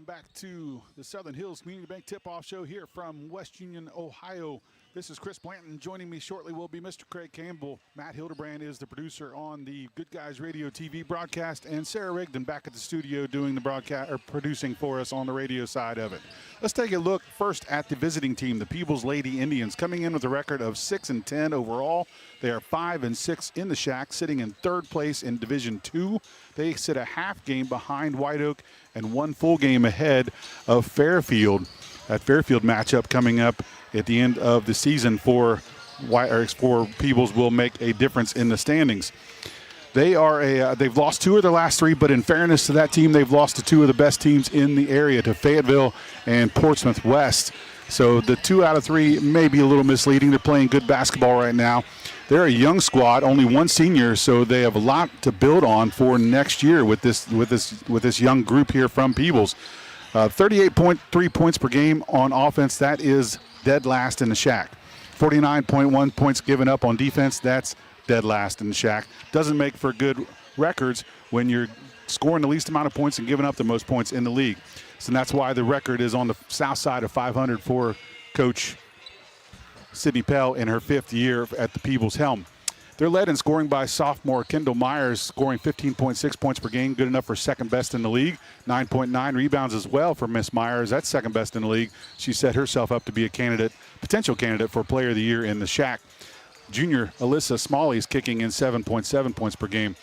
Welcome back to the Southern Hills Community Bank Tip-Off Show here from West Union, Ohio. This is Chris Blanton. Joining me shortly will be Mr. Craig Campbell. Matt Hildebrand is the producer on the Good Guys Radio TV broadcast, and Sarah Rigdon back at the studio doing the broadcast or producing for us on the radio side of it. Let's take a look first at the visiting team, the Peebles Lady Indians, coming in with a record of 6-10 overall. They are 5-6 in the Shack, sitting in third place in Division II. They sit a half game behind White Oak and one full game ahead of Fairfield. That Fairfield matchup coming up at the end of the season for Peebles will make a difference in the standings. They are they've lost two of their last three, but in fairness to that team, they've lost to two of the best teams in the area, to Fayetteville and Portsmouth West. So the 2 out of 3 may be a little misleading. They're playing good basketball right now. They're a young squad, only one senior, so they have a lot to build on for next year with this young group here from Peebles. 38.3 points per game on offense. That is dead last in the Shack. 49.1 points given up on defense. That's dead last in the Shack. Doesn't make for good records when you're scoring the least amount of points and giving up the most points in the league. So that's why the record is on the south side of 500 for Coach Sydney Pell in her 5th year at the Peebles helm. They're led in scoring by sophomore Kendall Myers, scoring 15.6 points per game, good enough for second best in the league. 9.9 rebounds as well for Miss Myers. That's second best in the league. She set herself up to be a potential candidate for Player of the Year in the Shack. Junior Alyssa Smalley is kicking in 7.7 points per game.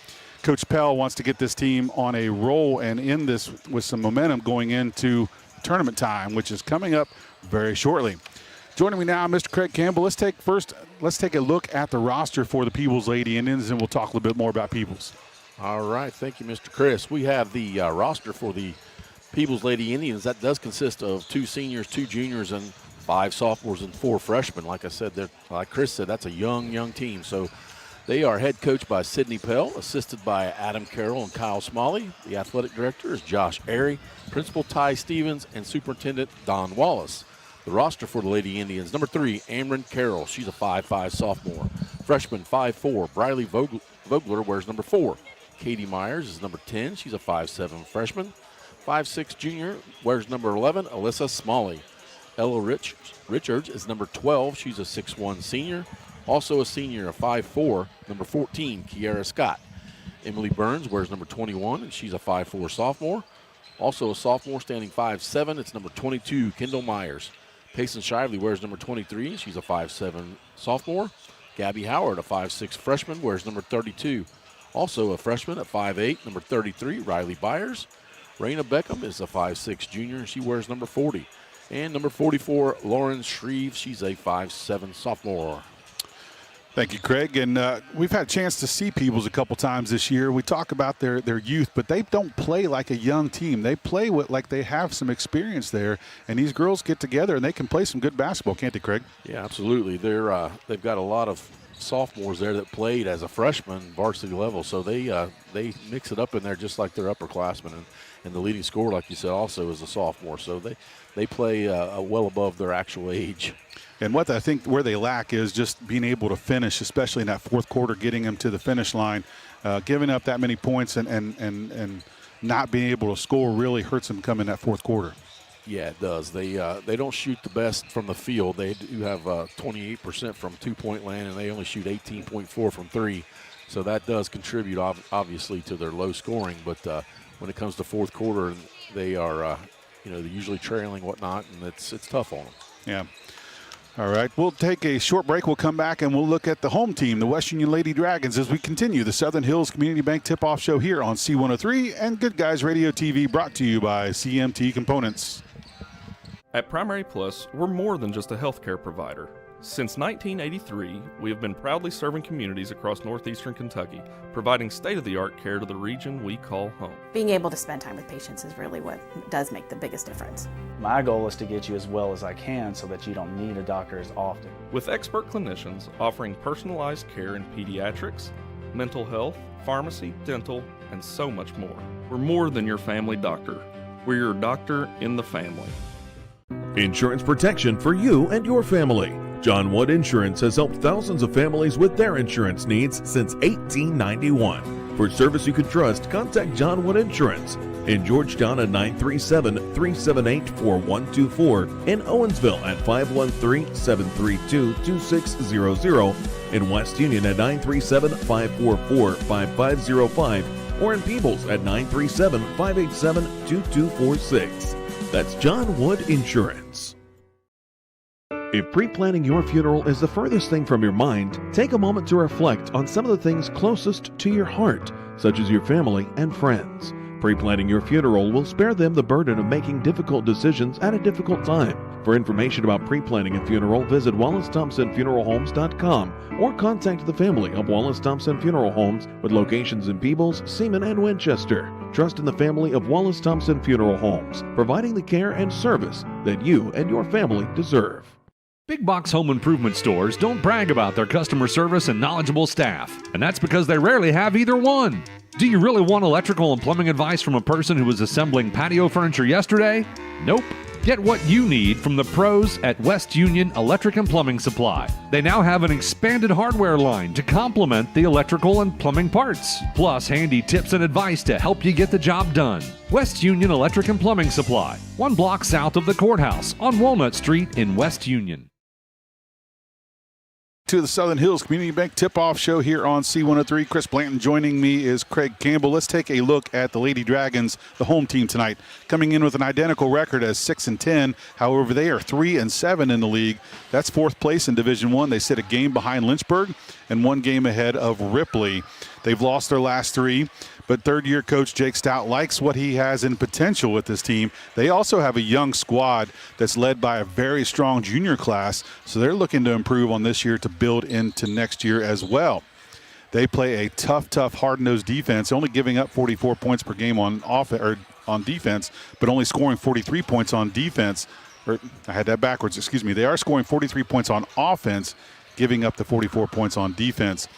Coach Pell wants to get this team on a roll and end this with some momentum going into tournament time, which is coming up very shortly. Joining me now, Mr. Craig Campbell. Let's take a look at the roster for the Peebles Lady Indians, and we'll talk a little bit more about Peebles. All right, thank you, Mr. Chris. We have the roster for the Peebles Lady Indians. That does consist of 2 seniors, 2 juniors, and 5 sophomores and 4 freshmen. Like I said, like Chris said, that's a young team. So they are head coached by Sydney Pell, assisted by Adam Carroll and Kyle Smalley. The athletic director is Josh Airy, principal Ty Stevens, and superintendent Don Wallace. The roster for the Lady Indians: number 3, Amron Carroll. She's a 5'5 sophomore. Freshman, 5'4, Briley Vogler wears number 4. Katie Myers is number 10. She's a 5'7 freshman. 5'6 junior wears number 11, Alyssa Smalley. Ella Richards is number 12. She's a 6'1 senior. Also a senior, a 5'4, number 14, Kiara Scott. Emily Burns wears number 21, and she's a 5'4 sophomore. Also a sophomore, standing 5'7, it's number 22, Kendall Myers. Payson Shively wears number 23. She's a 5'7 sophomore. Gabby Howard, a 5'6 freshman, wears number 32. Also a freshman at 5'8, number 33, Riley Byers. Raina Beckham is a 5'6 junior. She wears number 40. And number 44, Lauren Shreve. She's a 5'7 sophomore. Thank you, Craig. And we've had a chance to see Peebles a couple times this year. We talk about their youth, but they don't play like a young team. They play like they have some experience there. And these girls get together and they can play some good basketball, can't they, Craig? Yeah, absolutely. They've got a lot of sophomores there that played as a freshman varsity level, so they mix it up in there just like they're upperclassmen. And the leading scorer, like you said, also is a sophomore. So they play well above their actual age. And what I think where they lack is just being able to finish, especially in that fourth quarter, getting them to the finish line. Giving up that many points and not being able to score really hurts them come in that fourth quarter. Yeah, it does. They don't shoot the best from the field. They do have 28% from two-point land, and they only shoot 18.4 from 3. So that does contribute, obviously, to their low scoring. But when it comes to fourth quarter, they are, they're usually trailing, whatnot, and it's tough on them. Yeah. All right, we'll take a short break. We'll come back and we'll look at the home team, the West Union Lady Dragons, as we continue the Southern Hills Community Bank Tip-Off Show here on C103 and Good Guys Radio TV, brought to you by CMT Components. At Primary Plus, we're more than just a healthcare provider. Since 1983, we have been proudly serving communities across northeastern Kentucky, providing state-of-the-art care to the region we call home. Being able to spend time with patients is really what does make the biggest difference. My goal is to get you as well as I can so that you don't need a doctor as often. With expert clinicians offering personalized care in pediatrics, mental health, pharmacy, dental, and so much more. We're more than your family doctor. We're your doctor in the family. Insurance protection for you and your family. John Wood Insurance has helped thousands of families with their insurance needs since 1891. For service you can trust, contact John Wood Insurance. In Georgetown at 937-378-4124. In Owensville at 513-732-2600. In West Union at 937-544-5505. Or in Peebles at 937-587-2246. That's John Wood Insurance. If pre-planning your funeral is the furthest thing from your mind, take a moment to reflect on some of the things closest to your heart, such as your family and friends. Pre-planning your funeral will spare them the burden of making difficult decisions at a difficult time. For information about pre-planning a funeral, visit WallaceThompsonFuneralHomes.com or contact the family of Wallace Thompson Funeral Homes with locations in Peebles, Seaman, and Winchester. Trust in the family of Wallace Thompson Funeral Homes, providing the care and service that you and your family deserve. Big box home improvement stores don't brag about their customer service and knowledgeable staff, and that's because they rarely have either one. Do you really want electrical and plumbing advice from a person who was assembling patio furniture yesterday? Nope. Get what you need from the pros at West Union Electric and Plumbing Supply. They now have an expanded hardware line to complement the electrical and plumbing parts, plus handy tips and advice to help you get the job done. West Union Electric and Plumbing Supply, 1 block south of the courthouse on Walnut Street in West Union. To the Southern Hills Community Bank tip-off show here on C103. Chris Blanton joining me is Craig Campbell. Let's take a look at the Lady Dragons, the home team tonight, coming in with an identical record as 6-10. However, they are 3-7 in the league. That's 4th place in Division I. They sit a game behind Lynchburg and 1 game ahead of Ripley. They've lost their last 3. But third-year coach Jake Stout likes what he has in potential with this team. They also have a young squad that's led by a very strong junior class, so they're looking to improve on this year to build into next year as well. They play a tough, hard-nosed defense, only giving up 44 points per game on defense, but only scoring 43 points on defense. I had that backwards, excuse me. They are scoring 43 points on offense, giving up the 44 points on defense.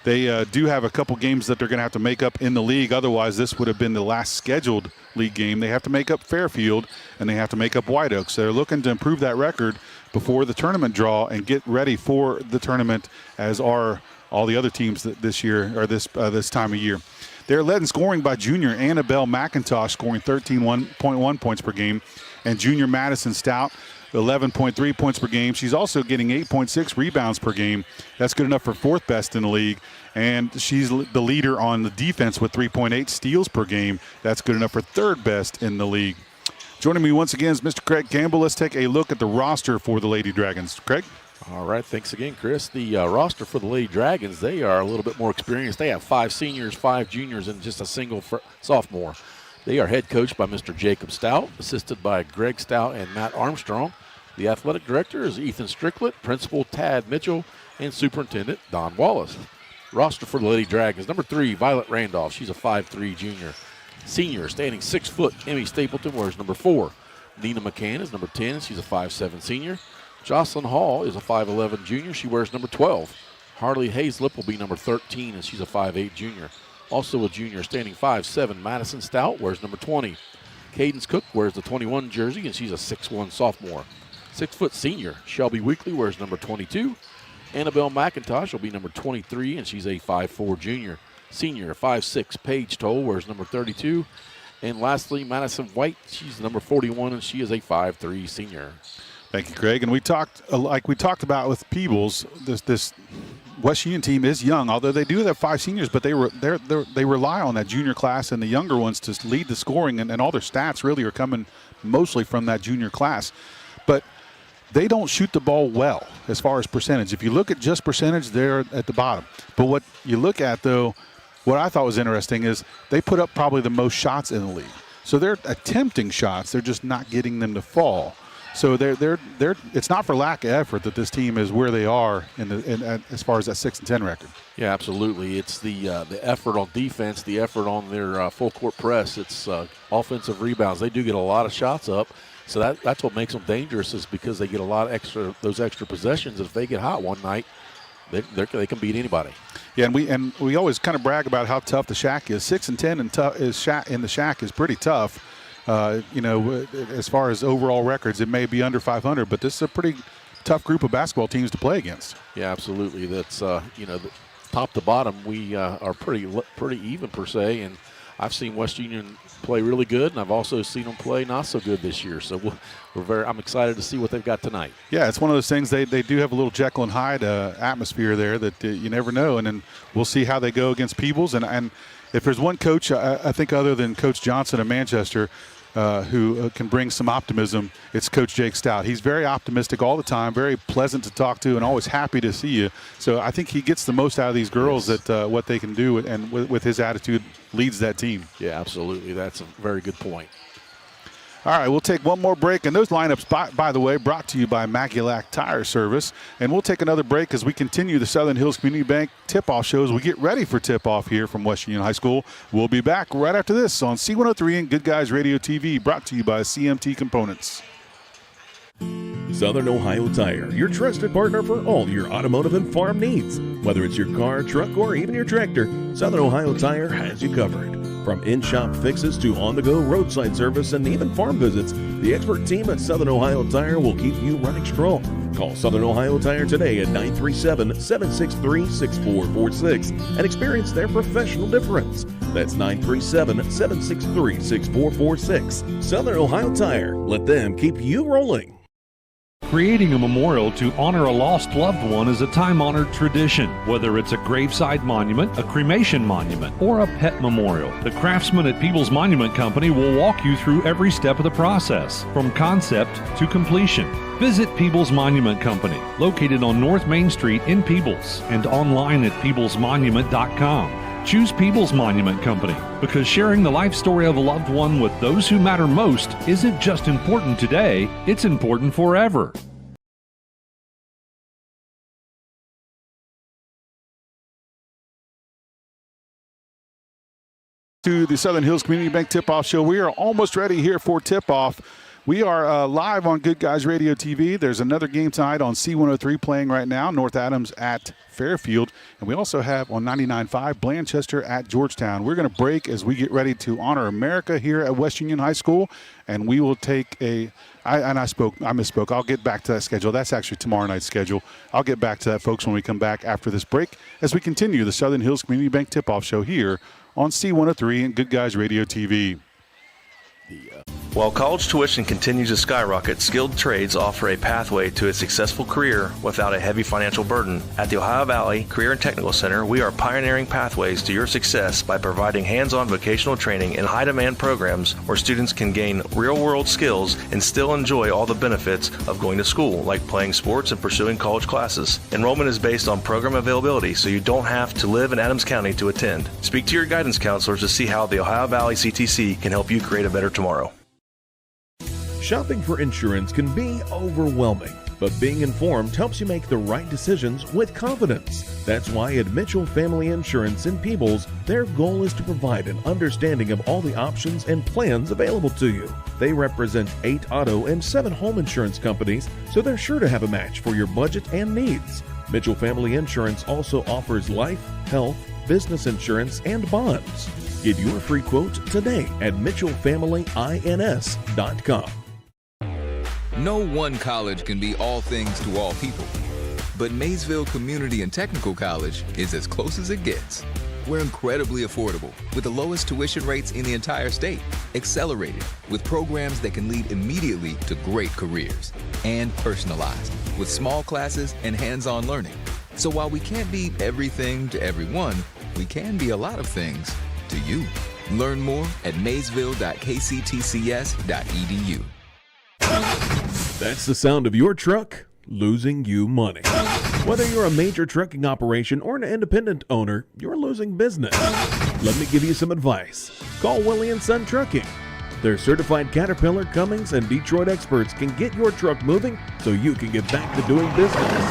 They do have a couple games that they're going to have to make up in the league. Otherwise, this would have been the last scheduled league game. They have to make up Fairfield, and they have to make up White Oak. So they're looking to improve that record before the tournament draw and get ready for the tournament, as are all the other teams this year or this time of year. They're led in scoring by junior Annabelle McIntosh, scoring 13.1 points per game, and junior Madison Stout, 11.3 points per game. She's also getting 8.6 rebounds per game. That's good enough for 4th best in the league. And she's the leader on the defense with 3.8 steals per game. That's good enough for 3rd best in the league. Joining me once again is Mr. Craig Campbell. Let's take a look at the roster for the Lady Dragons. Craig? All right, thanks again, Chris. The roster for the Lady Dragons, they are a little bit more experienced. They have 5 seniors, 5 juniors, and just a single sophomore. They are head coached by Mr. Jacob Stout, assisted by Greg Stout and Matt Armstrong. The athletic director is Ethan Stricklet, principal Tad Mitchell, and superintendent Don Wallace. Roster for the Lady Dragons. Number 3, Violet Randolph. She's a 5'3 junior. Senior, standing 6 foot, Emmy Stapleton wears number 4. Nina McCann is number 10. She's a 5'7 senior. Jocelyn Hall is a 5'11 junior. She wears number 12. Harley Hazlip will be number 13, and she's a 5'8 junior. Also a junior, standing 5'7, Madison Stout wears number 20. Cadence Cook wears the 21 jersey, and she's a 6'1 sophomore. 6 foot senior, Shelby Weekly wears number 22. Annabelle McIntosh will be number 23, and she's a 5'4 junior. Senior, 5'6, Paige Toll wears number 32. And lastly, Madison White, she's number 41, and she is a 5'3 senior. Thank you, Craig. And we talked about with Peebles, this West Union team is young, although they do have 5 seniors, but they rely on that junior class and the younger ones to lead the scoring, and all their stats really are coming mostly from that junior class. But they don't shoot the ball well as far as percentage. If you look at just percentage, they're at the bottom. But what you look at, though, what I thought was interesting is they put up probably the most shots in the league. So they're attempting shots. They're just not getting them to fall. So they're it's not for lack of effort that this team is where they are as far as that 6-10 record. Yeah, absolutely. It's the effort on defense, the effort on their full court press. It's offensive rebounds. They do get a lot of shots up. So that's what makes them dangerous, is because they get a lot of those extra possessions. If they get hot one night, they can beat anybody. Yeah, and we always kind of brag about how tough the Shack is. 6-10 in the Shack is pretty tough. As far as overall records, it may be under 500, but this is a pretty tough group of basketball teams to play against. Yeah, absolutely. That's top to bottom, we are pretty even per se. And I've seen West Union play really good, and I've also seen them play not so good this year. So I'm excited to see what they've got tonight. Yeah, it's one of those things. They do have a little Jekyll and Hyde atmosphere there that you never know. And then we'll see how they go against Peebles. And if there's one coach, I think other than Coach Johnson of Manchester, who can bring some optimism, it's Coach Jake Stout. He's very optimistic all the time, very pleasant to talk to, and always happy to see you. So I think he gets the most out of these girls, that what they can do, and with his attitude leads that team. Yeah, absolutely. That's a very good point. All right, we'll take one more break. And those lineups, by the way, brought to you by Magulac Tire Service. And we'll take another break as we continue the Southern Hills Community Bank tip-off shows. We get ready for tip-off here from West Union High School. We'll be back right after this on C103 and Good Guys Radio TV, brought to you by CMT Components. Southern Ohio Tire, your trusted partner for all your automotive and farm needs. Whether it's your car, truck, or even your tractor, Southern Ohio Tire has you covered. From in-shop fixes to on-the-go roadside service and even farm visits, the expert team at Southern Ohio Tire will keep you running strong. Call Southern Ohio Tire today at 937-763-6446 and experience their professional difference. That's 937-763-6446. Southern Ohio Tire. Let them keep you rolling. Creating a memorial to honor a lost loved one is a time-honored tradition. Whether it's a graveside monument, a cremation monument, or a pet memorial, the craftsmen at Peebles Monument Company will walk you through every step of the process, from concept to completion. Visit Peebles Monument Company, located on North Main Street in Peebles, and online at peeblesmonument.com. Choose Peebles Monument Company because sharing the life story of a loved one with those who matter most isn't just important today, it's important forever. To the Southern Hills Community Bank Tip-Off Show. We are almost ready here for tip-off. We are live on Good Guys Radio TV. There's another game tonight on C103 playing right now, North Adams at Fairfield. And we also have on 99.5 Blanchester at Georgetown. We're going to break as we get ready to honor America here at West Union High School. And we will take I misspoke. I'll get back to that schedule. That's actually tomorrow night's schedule. I'll get back to that, folks, when we come back after this break as we continue the Southern Hills Community Bank Tip-Off Show here on C103 and Good Guys Radio TV. While college tuition continues to skyrocket, skilled trades offer a pathway to a successful career without a heavy financial burden. At the Ohio Valley Career and Technical Center, we are pioneering pathways to your success by providing hands-on vocational training in high-demand programs where students can gain real-world skills and still enjoy all the benefits of going to school, like playing sports and pursuing college classes. Enrollment is based on program availability, so you don't have to live in Adams County to attend. Speak to your guidance counselors to see how the Ohio Valley CTC can help you create a better tomorrow. Shopping for insurance can be overwhelming, but being informed helps you make the right decisions with confidence. That's why at Mitchell Family Insurance in Peebles, their goal is to provide an understanding of all the options and plans available to you. They represent 8 auto and 7 home insurance companies, so they're sure to have a match for your budget and needs. Mitchell Family Insurance also offers life, health, business insurance, and bonds. Get your free quote today at mitchellfamilyins.com. No one college can be all things to all people, but Maysville Community and Technical College is as close as it gets. We're incredibly affordable with the lowest tuition rates in the entire state, accelerated with programs that can lead immediately to great careers, and personalized with small classes and hands-on learning. So while we can't be everything to everyone, we can be a lot of things to you. Learn more at maysville.kctcs.edu. That's the sound of your truck losing you money. Whether you're a major trucking operation or an independent owner, you're losing business. Let me give you some advice. Call Willie & Son Trucking. Their certified Caterpillar, Cummins, and Detroit experts can get your truck moving so you can get back to doing business.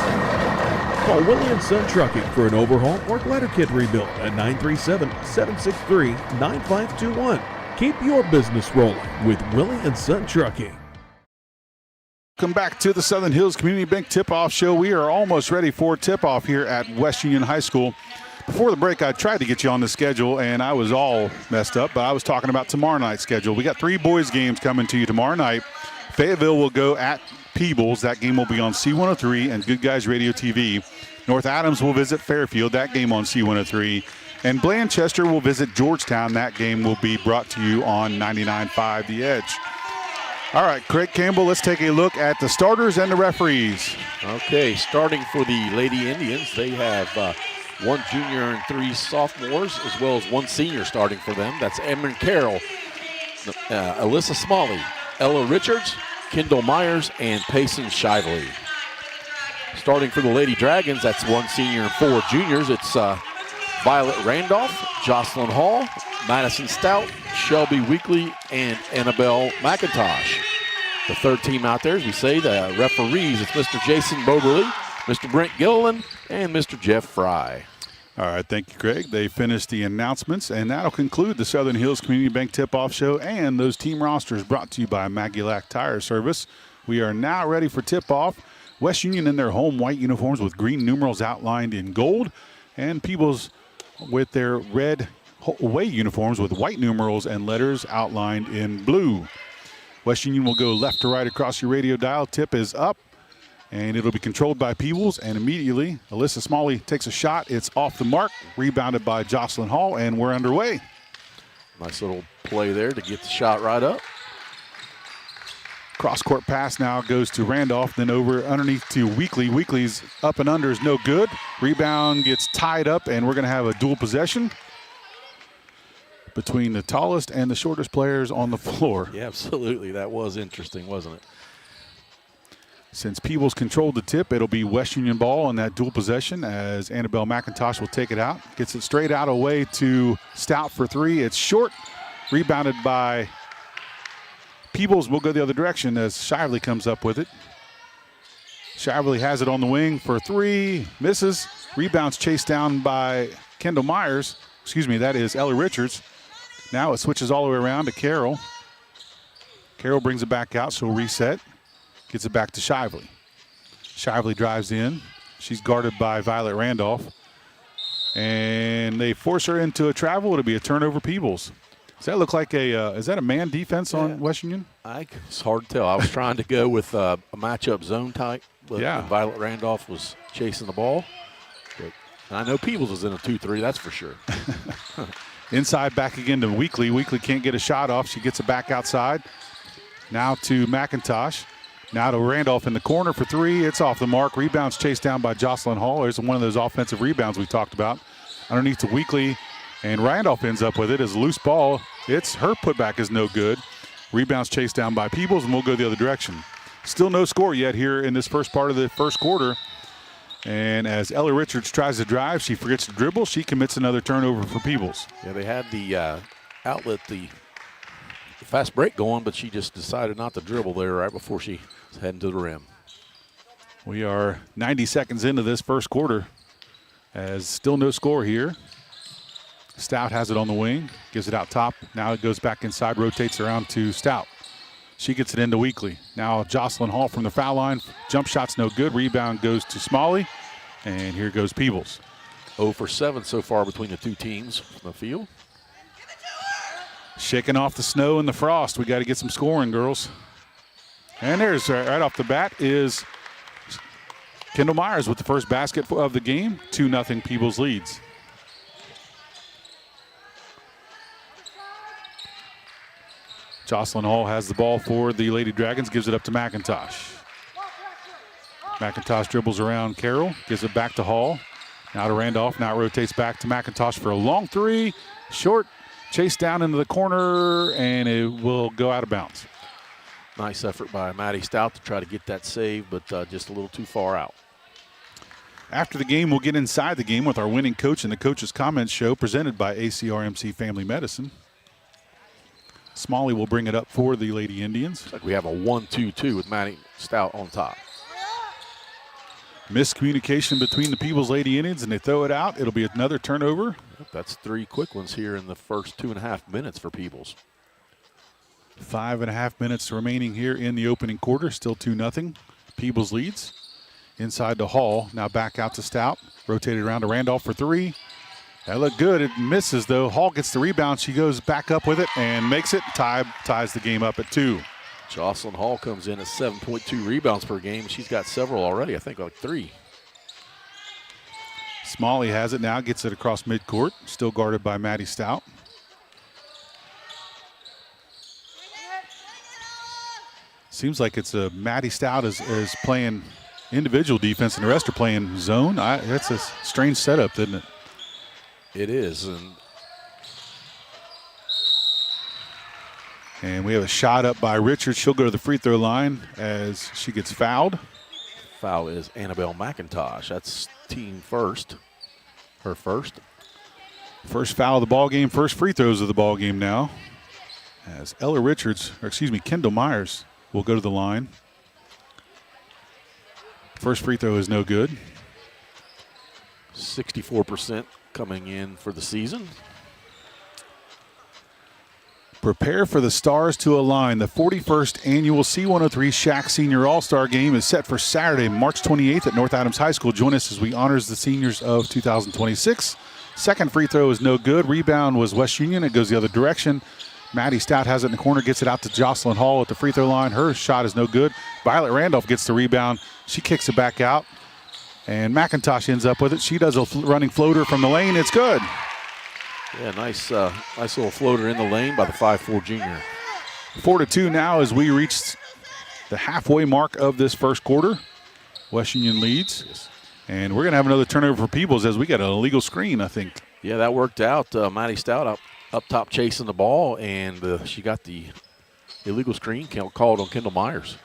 Call Willie & Son Trucking for an overhaul or glider kit rebuild at 937-763-9521. Keep your business rolling with Willie & Son Trucking. Welcome back to the Southern Hills Community Bank Tip-Off Show. We are almost ready for tip-off here at West Union High School. Before the break, I tried to get you on the schedule, and I was all messed up, but I was talking about tomorrow night's schedule. We got 3 boys games coming to you tomorrow night. Fayetteville will go at Peebles. That game will be on C103 and Good Guys Radio TV. North Adams will visit Fairfield, that game on C103. And Blanchester will visit Georgetown. That game will be brought to you on 99.5 The Edge. All right, Craig Campbell, let's take a look at the starters and the referees. Okay, starting for the Lady Indians, they have 1 junior and 3 sophomores, as well as 1 senior starting for them. That's Emerald Carroll, Alyssa Smalley, Ella Richards, Kendall Myers, and Payson Shively. Starting for the Lady Dragons, that's 1 senior and 4 juniors. It's Violet Randolph, Jocelyn Hall, Madison Stout, Shelby Weekly, and Annabelle McIntosh. The third team out there, as we say, the referees, it's Mr. Jason Boberly, Mr. Brent Gilliland, and Mr. Jeff Fry. All right, thank you, Craig. They finished the announcements, and that'll conclude the Southern Hills Community Bank Tip-Off Show and those team rosters brought to you by Maggie-Lack Tire Service. We are now ready for tip-off. West Union in their home white uniforms with green numerals outlined in gold, and Peebles with their red away uniforms with white numerals and letters outlined in blue. West Union will go left to right across your radio dial. Tip is up, and it'll be controlled by Peebles. And immediately, Alyssa Smalley takes a shot. It's off the mark, rebounded by Jocelyn Hall, and we're underway. Nice little play there to get the shot right up. Cross-court pass now goes to Randolph, then over underneath to Weekly. Weekly's up and under is no good. Rebound gets tied up, and we're going to have a dual possession between the tallest and the shortest players on the floor. Yeah, absolutely. That was interesting, wasn't it? Since Peebles controlled the tip, it'll be West Union ball on that dual possession as Annabelle McIntosh will take it out. Gets it straight out away to Stout for 3. It's short, rebounded by Peebles. Will go the other direction as Shively comes up with it. Shively has it on the wing for 3, misses. Rebounds chased down by Kendall Myers. Excuse me, that is Ella Richards. Now it switches all the way around to Carroll. Carroll brings it back out, so reset. Gets it back to Shively. Shively drives in. She's guarded by Violet Randolph. And they force her into a travel. It'll be a turnover Peebles. Does that look like is that a man defense on West Union? It's hard to tell. I was trying to go with a matchup zone type, but Violet Randolph was chasing the ball. But I know Peebles was in a 2-3, that's for sure. Inside back again to Weekly. Weekly can't get a shot off. She gets it back outside. Now to McIntosh. Now to Randolph in the corner for 3. It's off the mark. Rebounds chased down by Jocelyn Hall. There's one of those offensive rebounds we talked about. Underneath to Weekly. And Randolph ends up with it as a loose ball. It's her putback is no good. Rebounds chased down by Peebles, and we'll go the other direction. Still no score yet here in this first part of the first quarter. And as Ella Richards tries to drive, she forgets to dribble. She commits another turnover for Peebles. Yeah, they had the outlet, the fast break going, but she just decided not to dribble there right before she was heading to the rim. We are 90 seconds into this first quarter as still no score here. Stout has it on the wing, gives it out top. Now it goes back inside, rotates around to Stout. She gets it into Weekly. Now Jocelyn Hall from the foul line. Jump shot's no good. Rebound goes to Smalley. And here goes Peebles. 0 for 7 so far between the two teams from the field. Shaking off the snow and the frost. We got to get some scoring, girls. And there's right off the bat is Kendall Myers with the first basket of the game. 2-0 Peebles leads. Jocelyn Hall has the ball for the Lady Dragons, gives it up to McIntosh. McIntosh dribbles around Carroll, gives it back to Hall. Now to Randolph, now it rotates back to McIntosh for a long 3. Short, chased down into the corner, and it will go out of bounds. Nice effort by Maddie Stout to try to get that save, but just a little too far out. After the game, we'll get inside the game with our winning coach and the Coach's Comments Show presented by ACRMC Family Medicine. Smalley will bring it up for the Lady Indians. Looks like we have a 1-2-2 with Maddie Stout on top. Miscommunication between the Peebles Lady Indians, and they throw it out. It'll be another turnover. That's 3 quick ones here in the first 2.5 minutes for Peebles. 5.5 minutes remaining here in the opening quarter. Still 2-0. Peebles leads. Inside to Hall. Now back out to Stout. Rotated around to Randolph for 3. That looked good. It misses, though. Hall gets the rebound. She goes back up with it and makes it. Ties the game up at 2. Jocelyn Hall comes in at 7.2 rebounds per game. She's got several already, I think like 3. Smalley has it now, gets it across midcourt, still guarded by Maddie Stout. Seems like it's Maddie Stout is playing individual defense and the rest are playing zone. That's a strange setup, isn't it? It is. And we have a shot up by Richards. She'll go to the free throw line as she gets fouled. Foul is Annabelle McIntosh. That's team first. Her first. First foul of the ball game, first free throws of the ball game now. As Kendall Myers will go to the line. First free throw is no good. 64% coming in for the season. Prepare for the Stars to align. The 41st annual C103 Shack Senior All-Star Game is set for Saturday, March 28th at North Adams High School. Join us as we honors the seniors of 2026. Second free throw is no good. Rebound was West Union. It goes the other direction. Maddie Stout has it in the corner, gets it out to Jocelyn Hall at the free throw line. Her shot is no good. Violet Randolph gets the rebound. She kicks it back out, and McIntosh ends up with it. She does a running floater from the lane. It's good. Yeah, nice little floater in the lane by the 5'4" junior. 4-2 now as we reach the halfway mark of this first quarter. West Union leads. Yes. And we're going to have another turnover for Peebles as we got an illegal screen, I think. Yeah, that worked out. Maddie Stout up top chasing the ball, and she got the illegal screen called on Kendall Myers.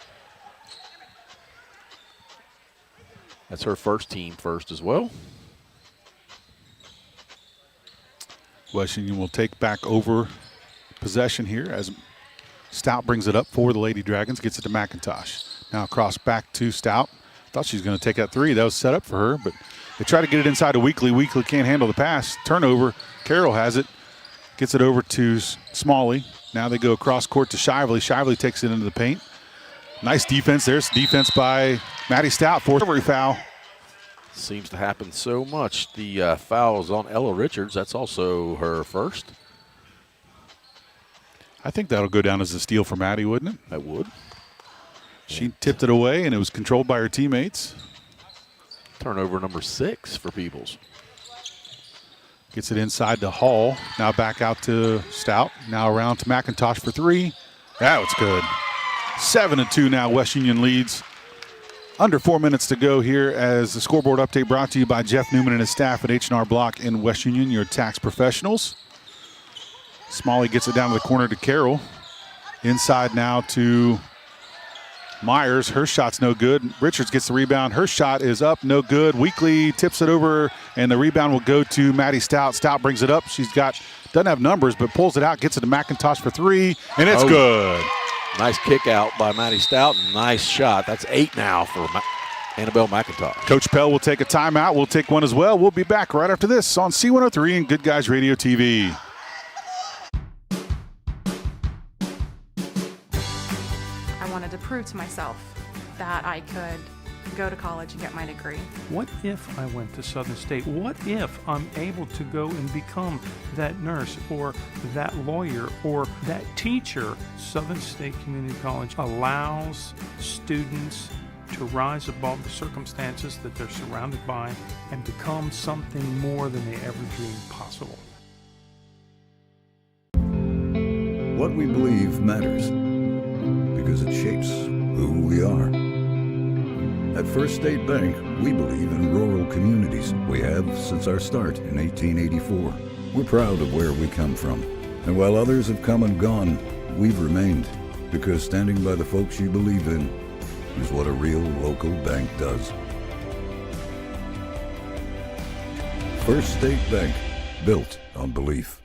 That's her first team first as well. West Union will take back over possession here as Stout brings it up for the Lady Dragons, gets it to McIntosh. Now across back to Stout. Thought she was going to take that three. That was set up for her, but they try to get it inside to Weekly. Weekly can't handle the pass. Turnover. Carroll has it. Gets it over to Smalley. Now they go across court to Shively. Shively takes it into the paint. Nice defense. There's defense by Maddie Stout. Fourth foul. Seems to happen so much. The foul is on Ella Richards. That's also her first. I think that'll go down as a steal for Maddie, wouldn't it? That would. She tipped it away, and it was controlled by her teammates. Turnover number 6 for Peebles. Gets it inside to Hall. Now back out to Stout. Now around to McIntosh for three. That was good. 7-2 now. West Union leads. Under 4 minutes to go here as the scoreboard update brought to you by Jeff Newman and his staff at H&R Block in West Union, your tax professionals. Smalley gets it down to the corner to Carroll. Inside now to Myers. Her shot's no good. Richards gets the rebound. Her shot is up, no good. Weekly tips it over, and the rebound will go to Maddie Stout. Stout brings it up. Doesn't have numbers, but pulls it out, gets it to McIntosh for three, and it's good. Nice kick out by Maddie Stout. Nice shot. That's 8 now for Annabelle McIntosh. Coach Pell will take a timeout. We'll take one as well. We'll be back right after this on C103 and Good Guys Radio TV. I wanted to prove to myself that I could go to college and get my degree. What if I went to Southern State? What if I'm able to go and become that nurse or that lawyer or that teacher? Southern State Community College allows students to rise above the circumstances that they're surrounded by and become something more than they ever dreamed possible. What we believe matters because it shapes who we are. At First State Bank, we believe in rural communities. We have since our start in 1884. We're proud of where we come from. And while others have come and gone, we've remained, because standing by the folks you believe in is what a real local bank does. First State Bank, built on belief.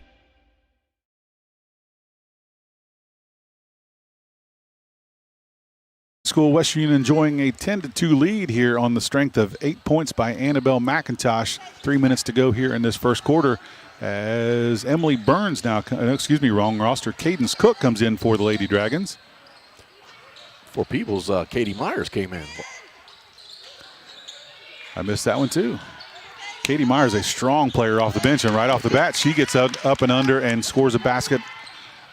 School West Union enjoying a 10-2 lead here on the strength of 8 points by Annabelle McIntosh. 3 minutes to go here in this first quarter as Emily Burns wrong roster. Cadence Cook comes in for the Lady Dragons. For Peebles, Katie Myers came in. I missed that one too. Katie Myers, a strong player off the bench, and right off the bat, she gets up and under and scores a basket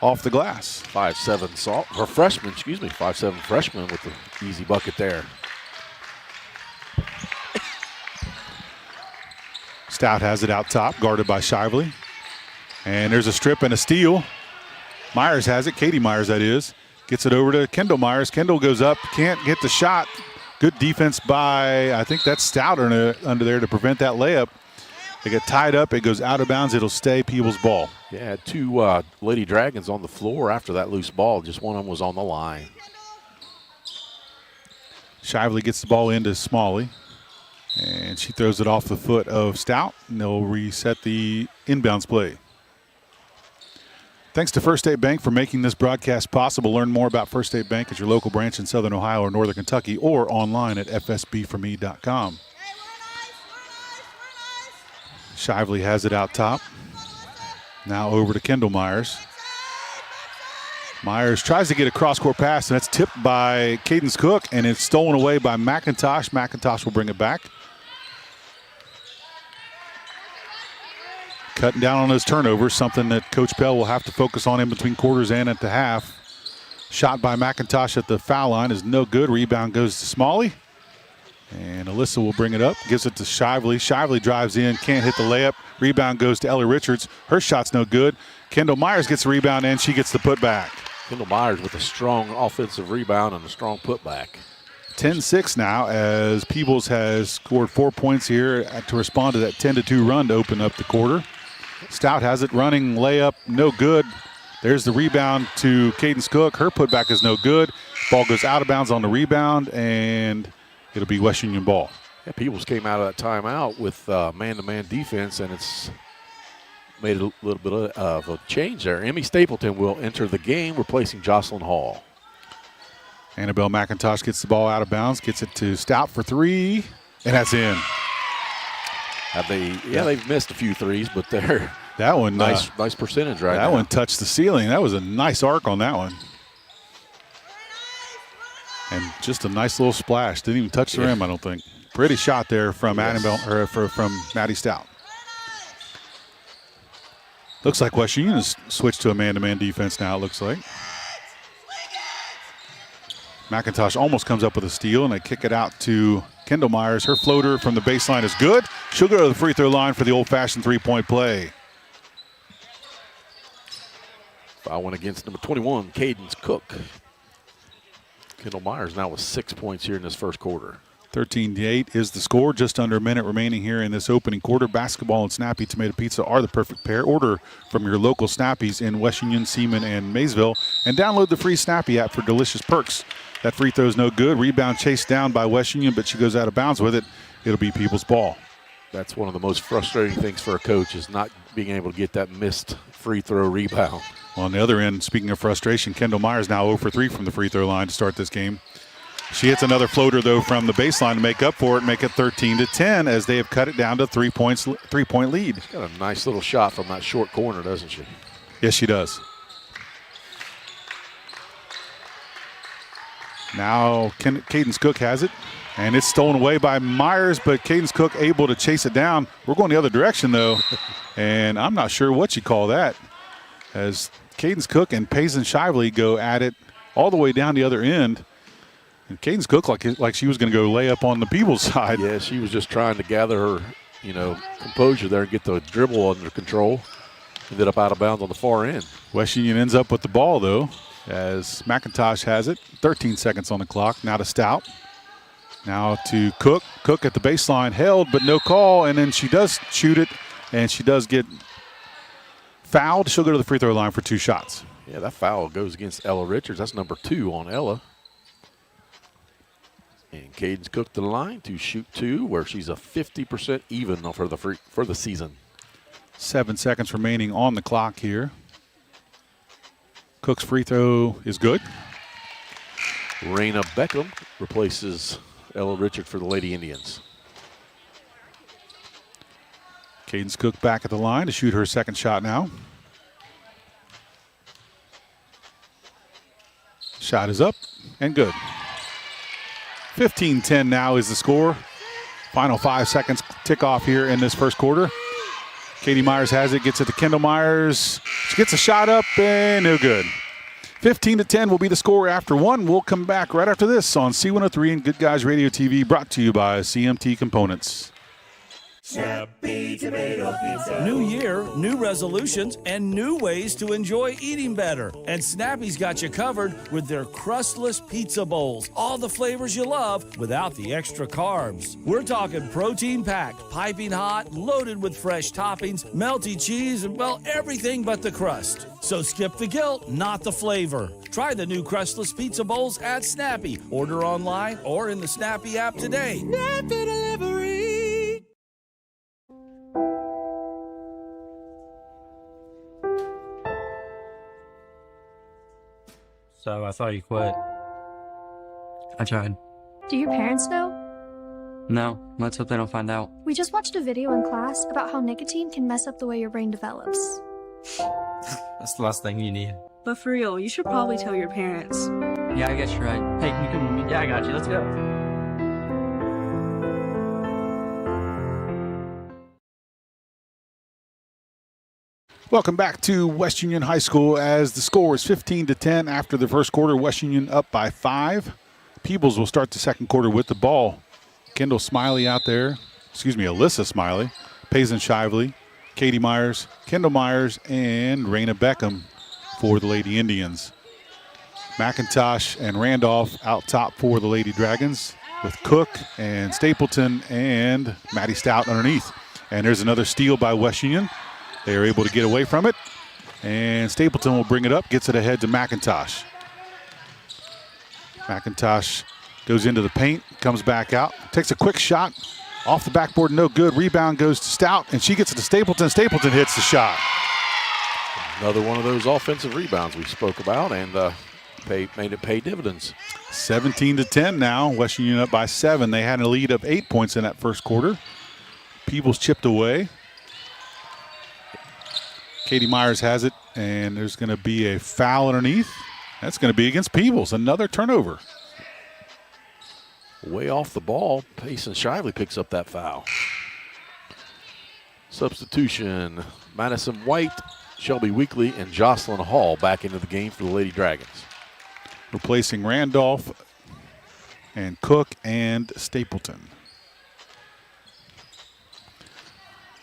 off the glass. 5'7" freshman, 5'7" freshman with the easy bucket there. Stout has it out top, guarded by Shively. And there's a strip and a steal. Myers has it, Katie Myers that is. Gets it over to Kendall Myers. Kendall goes up, can't get the shot. Good defense by, I think that's Stout under there to prevent that layup. They get tied up, it goes out of bounds, it'll stay Peebles' ball. Yeah, 2 Lady Dragons on the floor after that loose ball. Just one of them was on the line. Shively gets the ball into Smalley. And she throws it off the foot of Stout, and they'll reset the inbounds play. Thanks to First State Bank for making this broadcast possible. Learn more about First State Bank at your local branch in Southern Ohio or Northern Kentucky or online at fsbforme.com. Shively has it out top. Now over to Kendall Myers. Myers tries to get a cross-court pass, and that's tipped by Cadence Cook, and it's stolen away by McIntosh. McIntosh will bring it back. Cutting down on those turnovers, something that Coach Pell will have to focus on in between quarters and at the half. Shot by McIntosh at the foul line is no good. Rebound goes to Smalley. And Alyssa will bring it up, gives it to Shively. Shively drives in, can't hit the layup. Rebound goes to Ellie Richards. Her shot's no good. Kendall Myers gets the rebound, and she gets the putback. Kendall Myers with a strong offensive rebound and a strong putback. 10-6 now as Peebles has scored 4 points here to respond to that 10-2 run to open up the quarter. Stout has it running, layup, no good. There's the rebound to Cadence Cook. Her putback is no good. Ball goes out of bounds on the rebound, and it'll be West Union ball. Yeah, Peebles came out of that timeout with man-to-man defense, and it's made a little bit of a change there. Emmy Stapleton will enter the game, replacing Jocelyn Hall. Annabelle McIntosh gets the ball out of bounds, gets it to Stout for 3, and that's in. They've missed a few threes, but they're that one nice percentage right now. That one touched the ceiling. That was a nice arc on that one. And just a nice little splash. Didn't even touch the rim, I don't think. Pretty shot there from Annabelle or from Maddie Stout. Looks like West Union has switched to a man-to-man defense now, it looks like. McIntosh almost comes up with a steal, and they kick it out to Kendall Myers. Her floater from the baseline is good. She'll go to the free throw line for the old-fashioned three-point play. Foul went against number 21, Cadence Cook. Kendall Myers now with 6 points here in this first quarter. 13-8 is the score. Just under a minute remaining here in this opening quarter. Basketball and Snappy Tomato Pizza are the perfect pair. Order from your local Snappies in West Union, Seaman, and Maysville. And download the free Snappy app for delicious perks. That free throw is no good. Rebound chased down by West Union, but she goes out of bounds with it. It'll be Peebles' ball. That's one of the most frustrating things for a coach is not being able to get that missed free throw rebound. Well, on the other end, speaking of frustration, Kendall Myers now 0 for 3 from the free throw line to start this game. She hits another floater, though, from the baseline to make up for it, make it 13-10 as they have cut it down to 3-point lead. She's got a nice little shot from that short corner, doesn't she? Yes, she does. Now Cadence Cook has it, and it's stolen away by Myers, but Cadence Cook able to chase it down. We're going the other direction, though, and I'm not sure what you call that, as Cadence Cook and Payson Shively go at it all the way down the other end. And Cadence Cook like she was going to go lay up on the Peebles side. Yeah, she was just trying to gather her, composure there and get the dribble under control. Ended up out of bounds on the far end. West Union ends up with the ball, though, as McIntosh has it. 13 seconds on the clock. Now to Stout. Now to Cook. Cook at the baseline, held, but no call. And then she does shoot it, and she does get fouled. She'll go to the free throw line for 2 shots. Yeah, that foul goes against Ella Richards. That's number 2 on Ella. And Cadence Cook to the line to shoot 2, where she's a 50% even for the season. 7 seconds remaining on the clock here. Cook's free throw is good. Raina Beckham replaces Ella Richard for the Lady Indians. Cadence Cook back at the line to shoot her second shot now. Shot is up and good. 15-10 now is the score. Final 5 seconds tick off here in this first quarter. Katie Myers has it, gets it to Kendall Myers. She gets a shot up and no good. 15-10 will be the score after 1. We'll come back right after this on C103 and Good Guys Radio TV, brought to you by CMT Components. Snappy Tomato Pizza. New year, new resolutions, and new ways to enjoy eating better. And Snappy's got you covered with their crustless pizza bowls. All the flavors you love without the extra carbs. We're talking protein-packed, piping hot, loaded with fresh toppings, melty cheese, and, well, everything but the crust. So skip the guilt, not the flavor. Try the new crustless pizza bowls at Snappy. Order online or in the Snappy app today. Snappy Delivery. So I thought you quit. I tried. Do your parents know? No, let's hope they don't find out. We just watched a video in class about how nicotine can mess up the way your brain develops. That's the last thing you need. But for real, you should probably tell your parents. Yeah, I guess you're right. Hey, can you come with me? Yeah, I got you. Let's go. Welcome back to West Union High School as the score is 15-10 after the first quarter. West Union up by 5. Peebles will start the second quarter with the ball. Kendall Smiley out there. Alyssa Smiley, Payson Shively, Katie Myers, Kendall Myers, and Raina Beckham for the Lady Indians. McIntosh and Randolph out top for the Lady Dragons with Cook and Stapleton and Maddie Stout underneath. And there's another steal by West Union. They are able to get away from it. And Stapleton will bring it up, gets it ahead to McIntosh. McIntosh goes into the paint, comes back out, takes a quick shot. Off the backboard, no good. Rebound goes to Stout, and she gets it to Stapleton. Stapleton hits the shot. Another one of those offensive rebounds we spoke about, and made it pay dividends. 17-10 now. West Union up by 7. They had a lead of 8 points in that first quarter. Peebles chipped away. Katie Myers has it, and there's going to be a foul underneath. That's going to be against Peebles. Another turnover. Way off the ball, Payson Shively picks up that foul. Substitution, Madison White, Shelby Weekly, and Jocelyn Hall back into the game for the Lady Dragons. Replacing Randolph and Cook and Stapleton.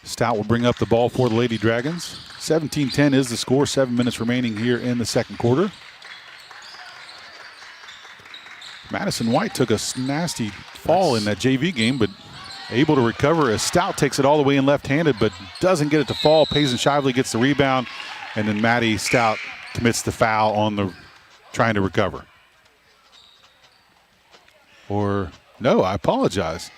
Stout will bring up the ball for the Lady Dragons. 17-10 is the score. 7 minutes remaining here in the second quarter. Madison White took a nasty fall in that JV game, but able to recover as Stout takes it all the way in left-handed, but doesn't get it to fall. Payson Shively gets the rebound, and then Maddie Stout commits the foul on the trying to recover. Or, no, I apologize.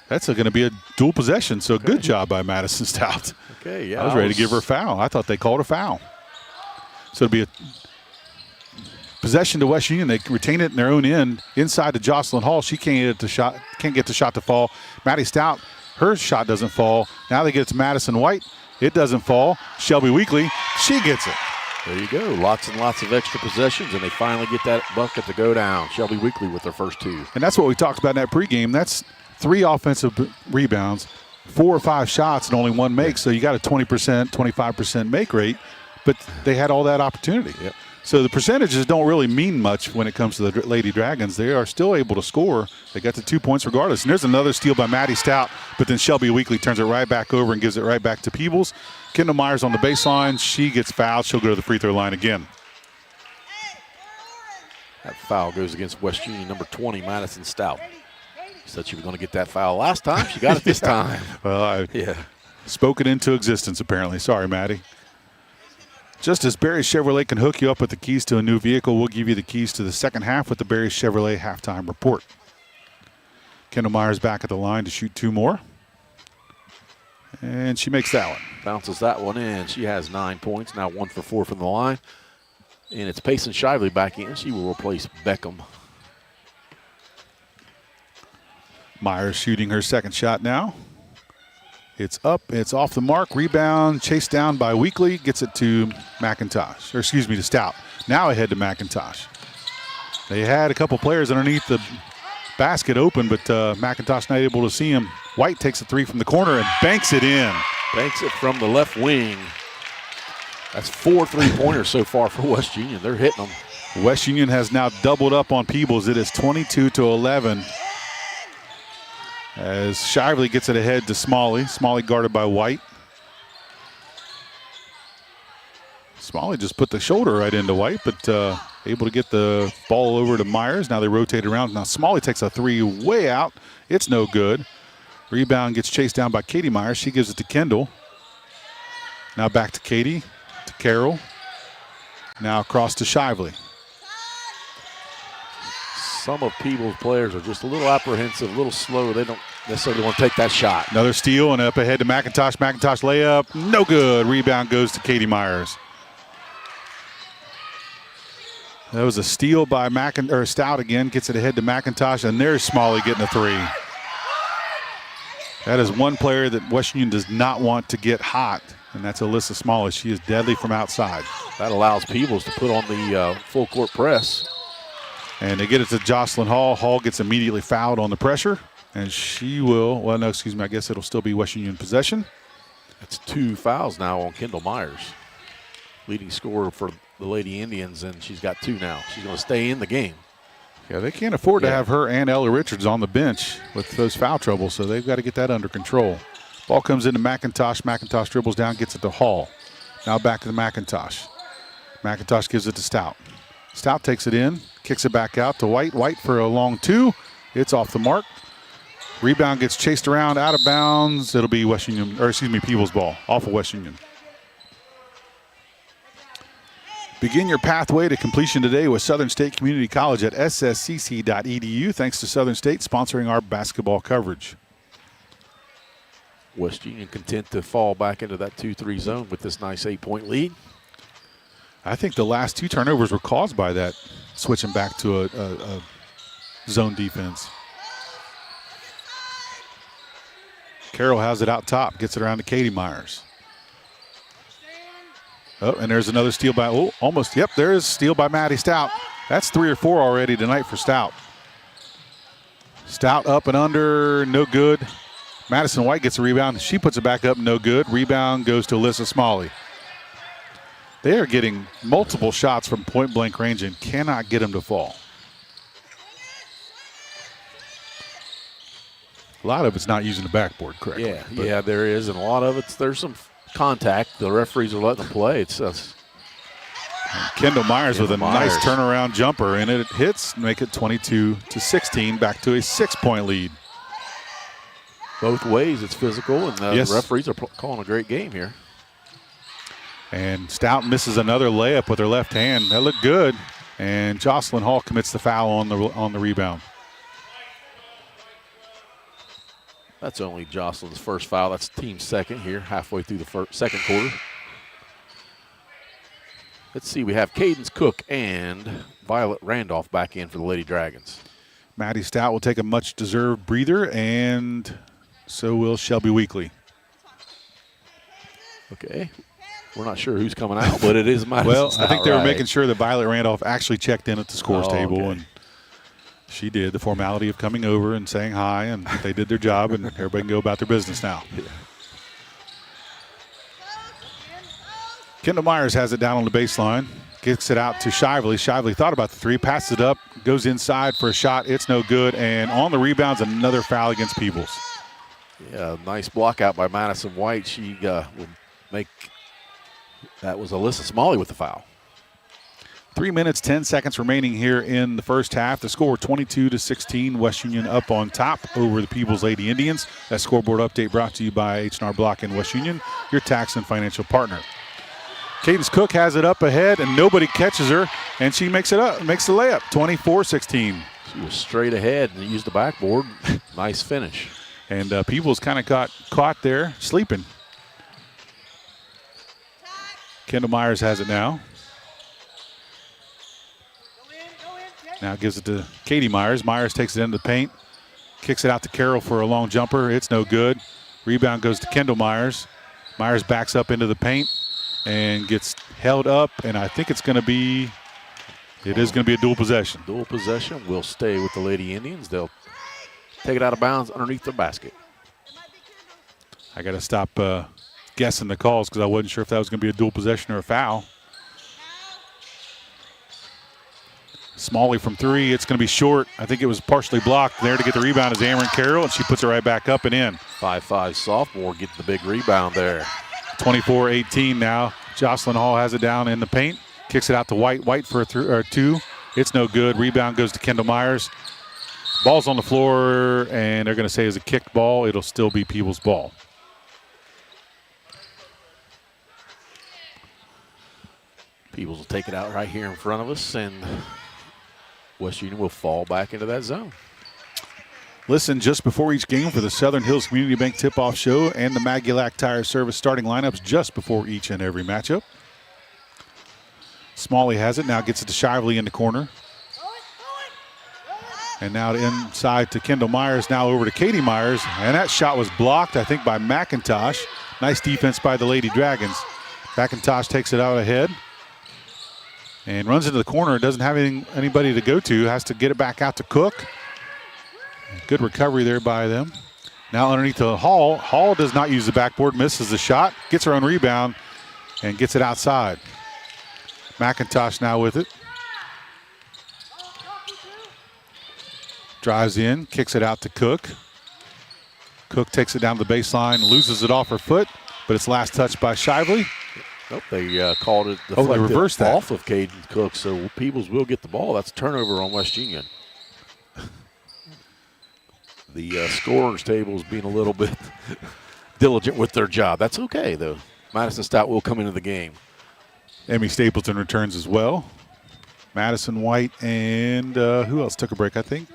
That's going to be a dual possession, so good job by Madison Stout. Okay, yeah. I was ready to give her a foul. I thought they called a foul. So it'll be a possession to West Union. They retain it in their own end inside to Jocelyn Hall. She can't get the shot to fall. Maddie Stout, her shot doesn't fall. Now they get it to Madison White. It doesn't fall. Shelby Weekly, she gets it. There you go. Lots and lots of extra possessions, and they finally get that bucket to go down. Shelby Weekly with their first 2. And that's what we talked about in that pregame. That's 3 offensive rebounds, 4 or 5 shots, and only 1 make. So you got a 20%, 25% make rate, but they had all that opportunity. Yep. So the percentages don't really mean much when it comes to the Lady Dragons. They are still able to score. They got the 2 points regardless. And there's another steal by Maddie Stout, but then Shelby Weekly turns it right back over and gives it right back to Peebles. Kendall Myers on the baseline. She gets fouled. She'll go to the free throw line again. That foul goes against West Union, number 20, Madison Stout. She said she was going to get that foul last time. She got it this time. Well, I spoke it into existence, apparently. Sorry, Maddie. Just as Barry Chevrolet can hook you up with the keys to a new vehicle, we'll give you the keys to the second half with the Barry Chevrolet halftime report. Kendall Myers back at the line to shoot 2 more. And she makes that one. Bounces that one in. She has 9 points, now 1 for 4 from the line. And it's Payson Shively back in. She will replace Beckham. Myers shooting her second shot now. It's up, it's off the mark, rebound, chased down by Weekly, gets it to McIntosh, or excuse me, to Stout. Now ahead to McIntosh. They had a couple players underneath the basket open, but McIntosh not able to see him. White takes a 3 from the corner and banks it in. Banks it from the left wing. That's 4 3-pointers so far for West Union. They're hitting them. West Union has now doubled up on Peebles. It is 22-11. As Shively gets it ahead to Smalley. Smalley guarded by White. Smalley just put the shoulder right into White, but able to get the ball over to Myers. Now they rotate around. Now Smalley takes a three way out. It's no good. Rebound gets chased down by Katie Myers. She gives it to Kendall. Now back to Katie, to Carroll. Now across to Shively. Some of Peebles' players are just a little apprehensive, a little slow. They don't necessarily want to take that shot. Another steal and up ahead to McIntosh. McIntosh layup, no good. Rebound goes to Katie Myers. That was a steal by Stout again. Gets it ahead to McIntosh, and there's Smalley getting a three. That is one player that West Union does not want to get hot, and that's Alyssa Smalley. She is deadly from outside. That allows Peebles to put on the full court press. And they get it to Jocelyn Hall. Hall gets immediately fouled on the pressure, and she will, well, no, excuse me, I guess it'll still be West Union possession. That's 2 fouls now on Kendall Myers. Leading scorer for the Lady Indians, and she's got 2 now. She's going to stay in the game. Yeah, they can't afford to have her and Ella Richards on the bench with those foul troubles, so they've got to get that under control. Ball comes into McIntosh. McIntosh dribbles down, gets it to Hall. Now back to McIntosh. McIntosh gives it to Stout. Stout takes it in, kicks it back out to White. White for a long 2. It's off the mark. Rebound gets chased around, out of bounds. It'll be West Union, or excuse me, Peebles ball, off of West Union. Begin your pathway to completion today with Southern State Community College at sscc.edu. Thanks to Southern State sponsoring our basketball coverage. West Union content to fall back into that 2-3 zone with this nice 8-point lead. I think the last 2 turnovers were caused by that, switching back to a zone defense. Carroll has it out top, gets it around to Katie Myers. Oh, and there's another steal by, almost, yep, there is a steal by Maddie Stout. That's 3 or 4 already tonight for Stout. Stout up and under, no good. Madison White gets a rebound. She puts it back up, no good. Rebound goes to Alyssa Smalley. They are getting multiple shots from point-blank range and cannot get them to fall. A lot of it's not using the backboard correctly. Yeah, there is, and a lot of there's some contact. The referees are letting them play. It's Kendall Myers with a nice turnaround jumper, and it hits, make it 22-16, back to a 6-point lead. Both ways, it's physical, and the referees are calling a great game here. And Stout misses another layup with her left hand. That looked good. And Jocelyn Hall commits the foul on the rebound. That's only Jocelyn's first foul. That's team second here, halfway through the second quarter. Let's see, we have Cadence Cook and Violet Randolph back in for the Lady Dragons. Maddie Stout will take a much-deserved breather, and so will Shelby Weekly. Okay. We're not sure who's coming out, but it is Maddie Well, Stout, I think they were making sure that Violet Randolph actually checked in at the scores table, okay. and she did the formality of coming over and saying hi, and they did their job, and everybody can go about their business now. Yeah. Kendall Myers has it down on the baseline, kicks it out to Shively. Shively thought about the 3, passes it up, goes inside for a shot. It's no good, and on the rebounds, another foul against Peebles. Yeah, nice block out by Madison White. She will make – that was Alyssa Smalley with the foul. 3 minutes, 10 seconds remaining here in the first half. The score 22-16. West Union up on top over the Peebles Lady Indians. That scoreboard update brought to you by H&R Block and West Union, your tax and financial partner. Cadence Cook has it up ahead, and nobody catches her, and she makes it up, makes the layup, 24-16. She was straight ahead and used the backboard. Nice finish. And Peebles kind of got caught there sleeping. Kendall Myers has it now. Now gives it to Katie Myers. Myers takes it into the paint, kicks it out to Carroll for a long jumper. It's no good. Rebound goes to Kendall Myers. Myers backs up into the paint and gets held up, and I think it is going to be a dual possession. Dual possession will stay with the Lady Indians. They'll take it out of bounds underneath their basket. I got to stop guessing the calls because I wasn't sure if that was going to be a dual possession or a foul. Smalley from 3. It's going to be short. I think it was partially blocked. There to get the rebound is Ameren Carroll, and she puts it right back up and in. 5'5" sophomore getting the big rebound there. 24-18 now. Jocelyn Hall has it down in the paint. Kicks it out to White. White for a 2. It's no good. Rebound goes to Kendall Myers. Ball's on the floor, and they're going to say it's a kicked ball. It'll still be Peebles' ball. Peebles will take it out right here in front of us, and West Union will fall back into that zone. Listen just before each game for the Southern Hills Community Bank tip-off show and the Magulac Tire Service starting lineups just before each and every matchup. Smalley has it, now gets it to Shively in the corner. And now inside to Kendall Myers, now over to Katie Myers. And that shot was blocked, I think, by McIntosh. Nice defense by the Lady Dragons. McIntosh takes it out ahead and runs into the corner. Doesn't have anybody to go to. Has to get it back out to Cook. Good recovery there by them. Now underneath to Hall. Hall does not use the backboard, misses the shot, gets her own rebound, and gets it outside. McIntosh now with it. Drives in, kicks it out to Cook. Cook takes it down to the baseline, loses it off her foot, but it's last touched by Shively. Nope, they called it they reversed that off of Caden Cook, so Peebles will get the ball. That's a turnover on West Union. The scorers table is being a little bit diligent with their job. That's okay, though. Madison Stout will come into the game. Emmy Stapleton returns as well. Madison White and who else took a break, I think?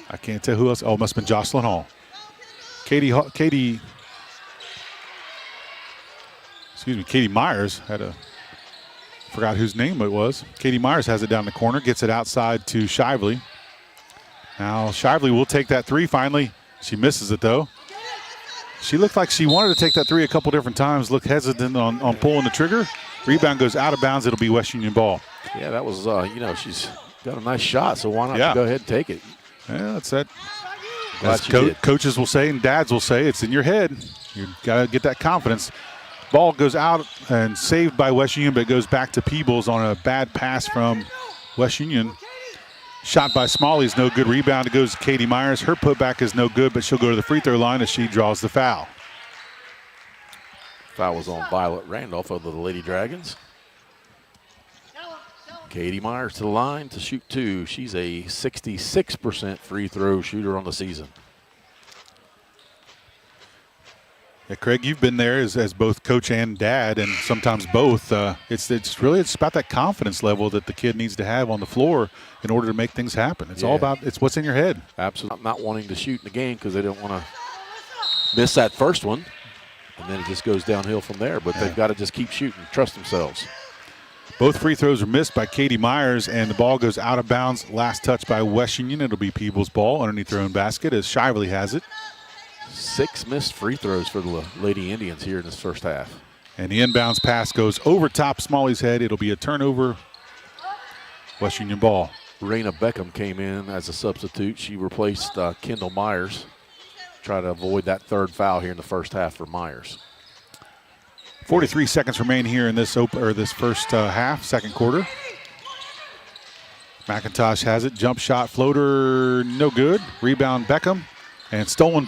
I can't tell who else. Oh, it must have been Jocelyn Hall. Katie Myers forgot whose name it was. Katie Myers has it down the corner, gets it outside to Shively. Now Shively will take that 3 finally. She misses it though. She looked like she wanted to take that 3 a couple different times, looked hesitant on pulling the trigger. Rebound goes out of bounds. It'll be West Union ball. Yeah, that was, she's got a nice shot, so why not go ahead and take it? Yeah, that's that. As coaches will say and dads will say, it's in your head. You got to get that confidence. Ball goes out and saved by West Union, but it goes back to Peebles on a bad pass from West Union. Shot by Smalley is no good. Rebound, it goes to Katie Myers. Her putback is no good, but she'll go to the free throw line as she draws the foul. Foul was on Violet Randolph of the Lady Dragons. Katie Myers to the line to shoot 2. She's a 66% free throw shooter on the season. Yeah, Craig, you've been there as both coach and dad, and sometimes both. It's about that confidence level that the kid needs to have on the floor in order to make things happen. It's all about what's in your head. Absolutely, not wanting to shoot in the game because they don't want to miss that first one, and then it just goes downhill from there. But they've got to just keep shooting, trust themselves. Both free throws are missed by Katie Myers, and the ball goes out of bounds. Last touch by West Union. It'll be Peebles' ball underneath their own basket as Shively has it. 6 missed free throws for the Lady Indians here in this first half. And the inbounds pass goes over top Smalley's head. It'll be a turnover. West Union ball. Raina Beckham came in as a substitute. She replaced Kendall Myers. Try to avoid that 3rd foul here in the first half for Myers. 43 seconds remain here in this first half, second quarter. McIntosh has it. Jump shot, floater, no good. Rebound Beckham, and stolen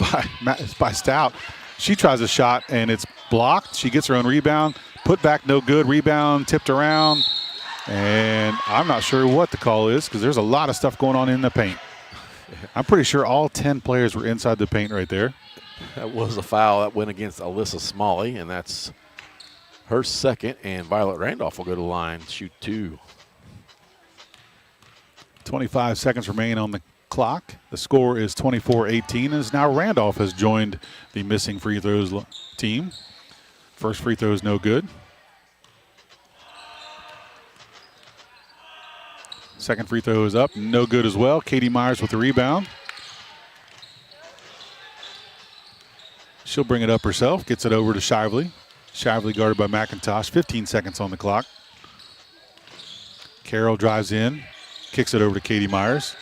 by Stout. She tries a shot, and it's blocked. She gets her own rebound. Put back, no good. Rebound, tipped around. And I'm not sure what the call is because there's a lot of stuff going on in the paint. I'm pretty sure all 10 players were inside the paint right there. That was a foul that went against Alyssa Smalley, and that's her second, and Violet Randolph will go to the line, shoot 2. 25 seconds remain on the clock. The score is 24-18, as now Randolph has joined the missing free throws team. First free throw is no good. Second free throw is up, no good as well. Katie Myers with the rebound. She'll bring it up herself, gets it over to Shively. Shively guarded by McIntosh, 15 seconds on the clock. Carroll drives in, kicks it over to Katie Myers.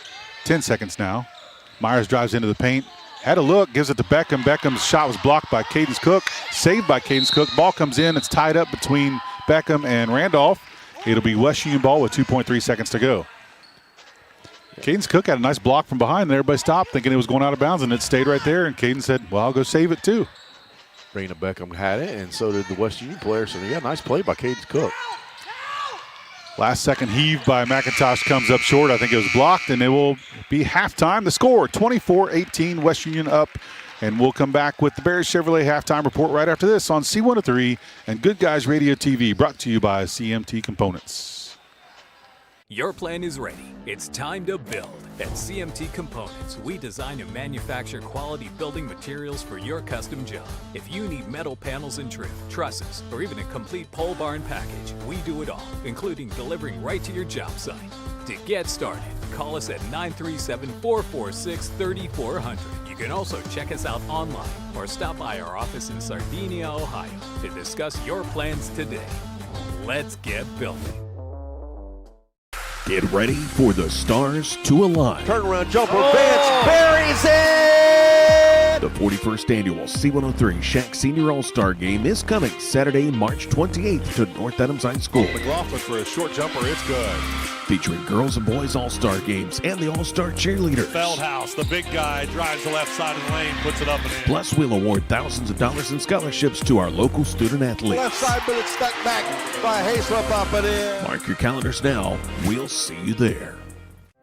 10 seconds now. Myers drives into the paint, had a look, gives it to Beckham. Beckham's shot was blocked by Cadence Cook, saved by Cadence Cook. Ball comes in, it's tied up between Beckham and Randolph. It'll be West Union ball with 2.3 seconds to go. Cadence Cook had a nice block from behind, and everybody stopped thinking it was going out of bounds, and it stayed right there, and Cadence said, well, I'll go save it too. Raina Beckham had it, and so did the West Union player. So, yeah, nice play by Cadence Cook. Last second heave by McIntosh comes up short. I think it was blocked, and it will be halftime. The score, 24-18, West Union up. And we'll come back with the Barry Chevrolet halftime report right after this on C103 and Good Guys Radio TV, brought to you by CMT Components. Your plan is ready. It's time to build. At CMT Components, we design and manufacture quality building materials for your custom job. If you need metal panels and trim, trusses, or even a complete pole barn package, we do it all, including delivering right to your job site. To get started, call us at 937-446-3400. You can also check us out online or stop by our office in Sardinia, Ohio to discuss your plans today. Let's get building. Get ready for the stars to align. Turnaround jumper, Vance buries it! The 41st annual C103 Shack Senior All-Star Game is coming Saturday, March 28th to North Adams High School. McLaughlin for a short jumper, it's good. Featuring girls and boys All-Star games and the All-Star cheerleaders. Feldhouse, the big guy, drives the left side of the lane, puts it up and in. Plus, we'll award thousands of dollars in scholarships to our local student athletes. Left side, but it's stuck back by Hayslip up and in. Mark your calendars now. We'll see you there.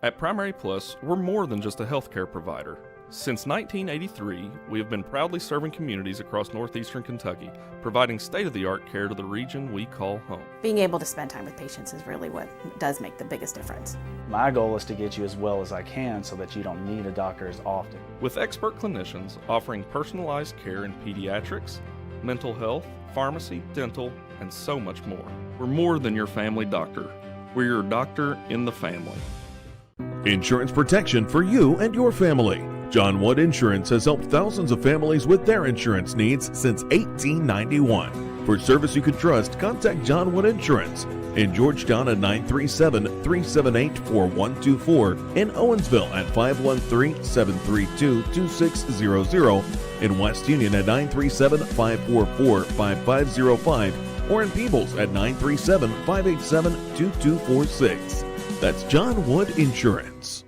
At Primary Plus, we're more than just a healthcare provider. Since 1983, we have been proudly serving communities across northeastern Kentucky, providing state-of-the-art care to the region we call home. Being able to spend time with patients is really what does make the biggest difference. My goal is to get you as well as I can so that you don't need a doctor as often. With expert clinicians offering personalized care in pediatrics, mental health, pharmacy, dental, and so much more. We're more than your family doctor. We're your doctor in the family. Insurance protection for you and your family. John Wood Insurance has helped thousands of families with their insurance needs since 1891. For service you can trust, contact John Wood Insurance in Georgetown at 937-378-4124, in Owensville at 513-732-2600, in West Union at 937-544-5505, or in Peebles at 937-587-2246. That's John Wood Insurance.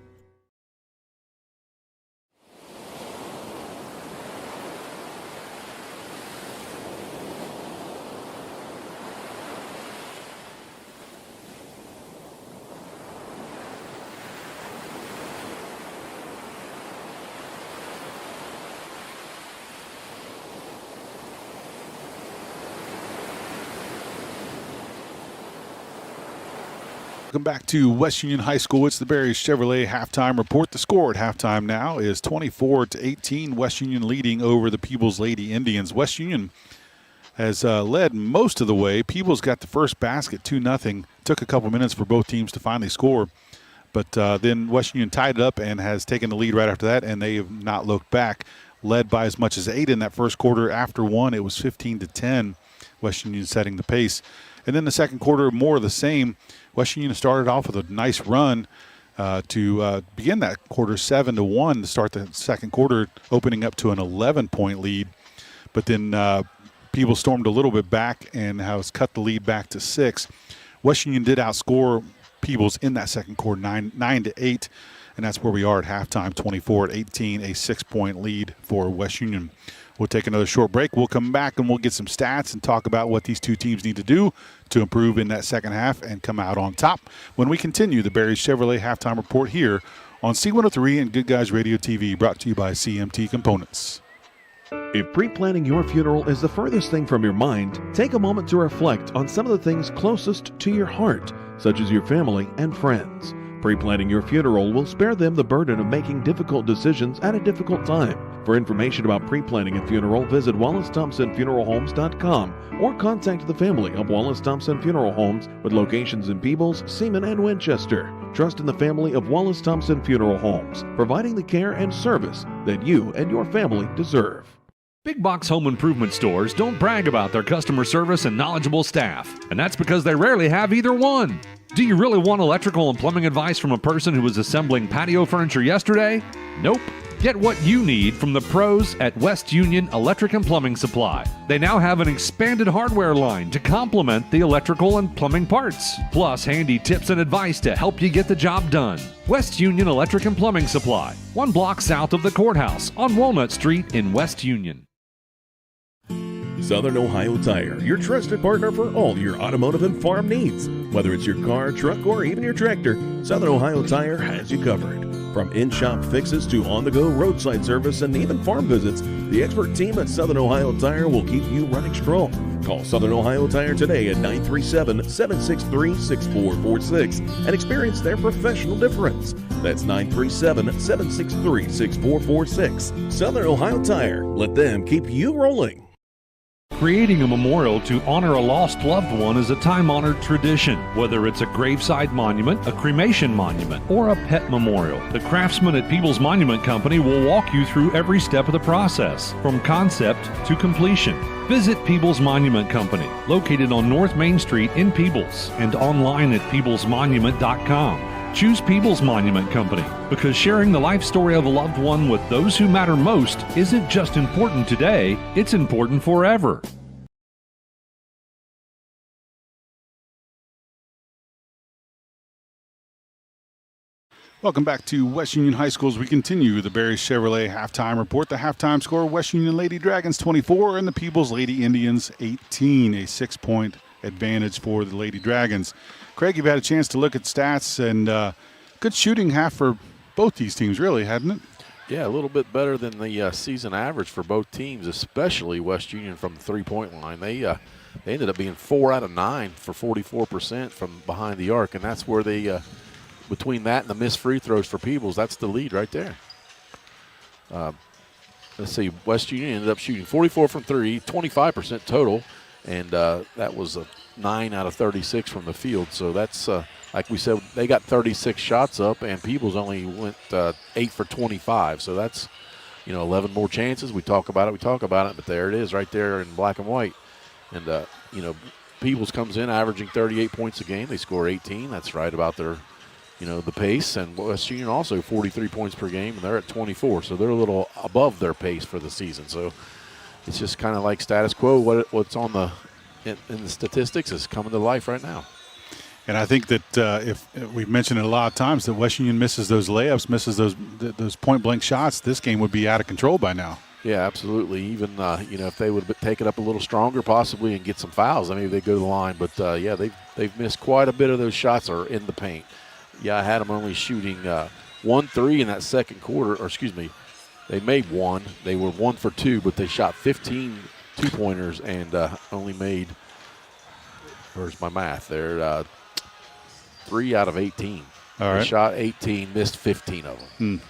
Welcome back to West Union High School. It's the Barry Chevrolet halftime report. The score at halftime now is 24-18. West Union leading over the Peebles Lady Indians. West Union has led most of the way. Peebles got the first basket, 2-0. Took a couple minutes for both teams to finally score. But then West Union tied it up and has taken the lead right after that, and they have not looked back. Led by as much as 8 in that first quarter. After one, it was 15-10. West Union setting the pace. And then the second quarter, more of the same. West Union started off with a nice run to begin that quarter, 7-1 to start the second quarter, opening up to an 11-point lead. But then Peebles stormed a little bit back and has cut the lead back to 6. West Union did outscore Peebles in that second quarter, 9-8, and that's where we are at halftime, 24-18, a 6-point lead for West Union. We'll take another short break. We'll come back and we'll get some stats and talk about what these two teams need to do to improve in that second half and come out on top when we continue the Barry Chevrolet halftime report here on C103 and Good Guys Radio TV, brought to you by CMT Components. If pre-planning your funeral is the furthest thing from your mind, take a moment to reflect on some of the things closest to your heart, such as your family and friends. Pre-planning your funeral will spare them the burden of making difficult decisions at a difficult time. For information about pre-planning a funeral, visit WallaceThompsonFuneralHomes.com or contact the family of Wallace Thompson Funeral Homes with locations in Peebles, Seaman, and Winchester. Trust in the family of Wallace Thompson Funeral Homes, providing the care and service that you and your family deserve. Big box home improvement stores don't brag about their customer service and knowledgeable staff, and that's because they rarely have either one. Do you really want electrical and plumbing advice from a person who was assembling patio furniture yesterday? Nope. Get what you need from the pros at West Union Electric and Plumbing Supply. They now have an expanded hardware line to complement the electrical and plumbing parts, plus handy tips and advice to help you get the job done. West Union Electric and Plumbing Supply, 1 block south of the courthouse on Walnut Street in West Union. Southern Ohio Tire, your trusted partner for all your automotive and farm needs. Whether it's your car, truck, or even your tractor, Southern Ohio Tire has you covered. From in-shop fixes to on-the-go roadside service and even farm visits, the expert team at Southern Ohio Tire will keep you running strong. Call Southern Ohio Tire today at 937-763-6446 and experience their professional difference. That's 937-763-6446. Southern Ohio Tire. Let them keep you rolling. Creating a memorial to honor a lost loved one is a time-honored tradition. Whether it's a graveside monument, a cremation monument, or a pet memorial, the craftsmen at Peebles Monument Company will walk you through every step of the process, from concept to completion. Visit Peebles Monument Company, located on North Main Street in Peebles, and online at peeblesmonument.com. Choose Peebles Monument Company because sharing the life story of a loved one with those who matter most isn't just important today, it's important forever. Welcome back to West Union High School as we continue the Barry Chevrolet halftime report. The halftime score, West Union Lady Dragons 24 and the Peebles Lady Indians 18, a 6-point advantage for the Lady Dragons. Craig, you've had a chance to look at stats, and good shooting half for both these teams, really, hadn't it? Yeah, a little bit better than the season average for both teams, especially West Union from the three-point line. They ended up being 4 out of 9 for 44% from behind the arc, and that's where they between that and the missed free throws for Peebles, that's the lead right there. Let's see, West Union ended up shooting 44 from 3, 25% total, and that was a 9 out of 36 from the field. So that's, like we said, they got 36 shots up, and Peebles only went 8 for 25. So that's, 11 more chances. We talk about it, but there it is right there in black and white. And, Peebles comes in averaging 38 points a game. They score 18. That's right about their, the pace. And West Union also 43 points per game, and they're at 24. So they're a little above their pace for the season. So it's just kind of like status quo. What's on the in the statistics is coming to life right now. And I think that if we've mentioned it a lot of times that West Union misses those layups, misses those point-blank shots, this game would be out of control by now. Yeah, absolutely. Even, if they would take it up a little stronger possibly and get some fouls, I mean, they go to the line. But, yeah, they've missed quite a bit of those shots are in the paint. Yeah, I had them only shooting 1-3 in that second quarter. Or, excuse me, they made 1. They were 1 for 2, but they shot 15 two-pointers and only made, where's my math? They're 3 out of 18. All right. They shot 18, missed 15 of them.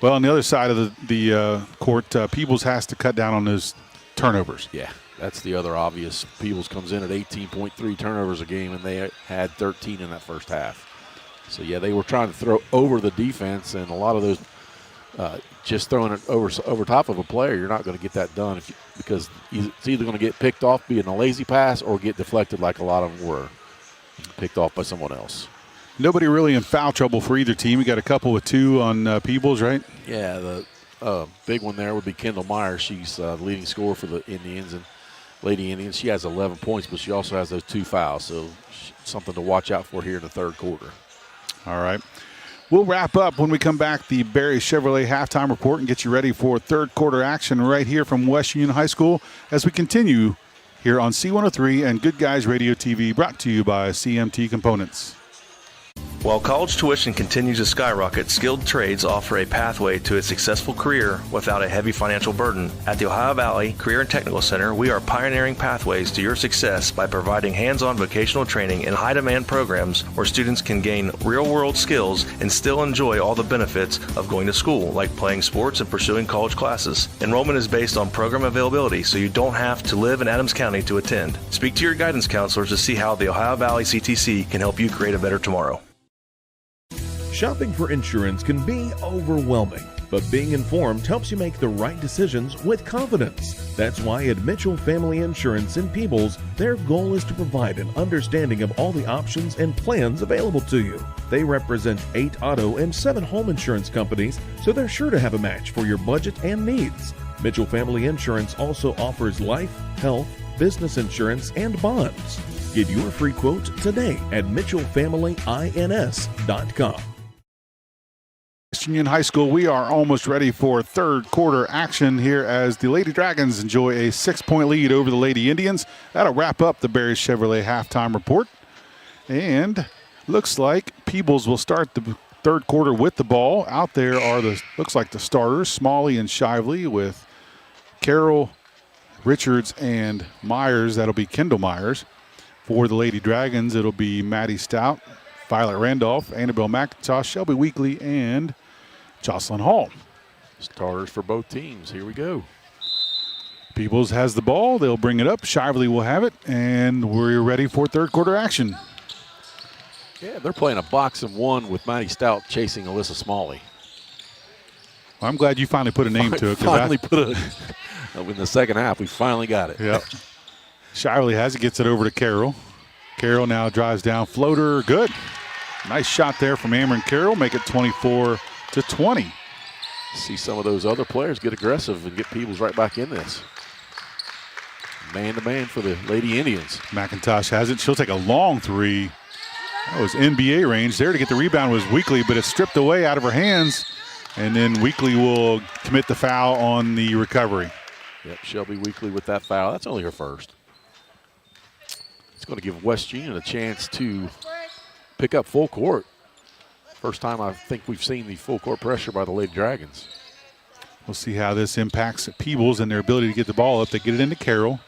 Well, on the other side of the court, Peebles has to cut down on those turnovers. Yeah, that's the other obvious. Peebles comes in at 18.3 turnovers a game, and they had 13 in that first half. So, yeah, they were trying to throw over the defense, and a lot of those just throwing it over top of a player, you're not going to get that done because it's either going to get picked off being a lazy pass or get deflected like a lot of them were, picked off by someone else. Nobody really in foul trouble for either team. We got a couple with 2 on Peebles, right? Yeah, the big one there would be Kendall Myers. She's the leading scorer for the Indians and Lady Indians. She has 11 points, but she also has those 2 fouls, so something to watch out for here in the third quarter. All right. We'll wrap up when we come back the Barry Chevrolet halftime report and get you ready for third quarter action right here from West Union High School as we continue here on C103 and Good Guys Radio TV, brought to you by CMT Components. While college tuition continues to skyrocket, skilled trades offer a pathway to a successful career without a heavy financial burden. At the Ohio Valley Career and Technical Center, we are pioneering pathways to your success by providing hands-on vocational training in high-demand programs where students can gain real-world skills and still enjoy all the benefits of going to school, like playing sports and pursuing college classes. Enrollment is based on program availability, so you don't have to live in Adams County to attend. Speak to your guidance counselors to see how the Ohio Valley CTC can help you create a better tomorrow. Shopping for insurance can be overwhelming. But being informed helps you make the right decisions with confidence. That's why at Mitchell Family Insurance in Peebles, their goal is to provide an understanding of all the options and plans available to you. They represent 8 auto and 7 home insurance companies, so they're sure to have a match for your budget and needs. Mitchell Family Insurance also offers life, health, business insurance, and bonds. Get your free quote today at mitchellfamilyins.com. West Union High School, we are almost ready for third quarter action here as the Lady Dragons enjoy a 6-point lead over the Lady Indians. That'll wrap up the Barry Chevrolet halftime report. And looks like Peebles will start the third quarter with the ball. Out there are looks like the starters, Smalley and Shively, with Carroll, Richards, and Myers. That'll be Kendall Myers. For the Lady Dragons, it'll be Maddie Stout, Violet Randolph, Annabelle McIntosh, Shelby Weekly, and Jocelyn Hall. Starters for both teams. Here we go. Peebles has the ball. They'll bring it up. Shively will have it, and we're ready for third quarter action. Yeah, they're playing a box and one with Maddie Stout chasing Alyssa Smalley. Well, I'm glad you finally put a name to it. In the second half, we finally got it. Yep. Shively has it, gets it over to Carroll. Carroll now drives down, floater, good. Nice shot there from Amron Carroll, make it 24-20. See some of those other players get aggressive and get Peebles right back in this. Man-to-man for the Lady Indians. McIntosh has it. She'll take a long three. That was NBA range. There to get the rebound was Weekly, but it's stripped away out of her hands. And then Weekly will commit the foul on the recovery. Yep, Shelby Weekly with that foul. That's only her first. It's going to give West Union a chance to pick up full court. First time I think we've seen the full court pressure by the Lady Dragons. We'll see how this impacts Peebles and their ability to get the ball up. They get it into Carroll.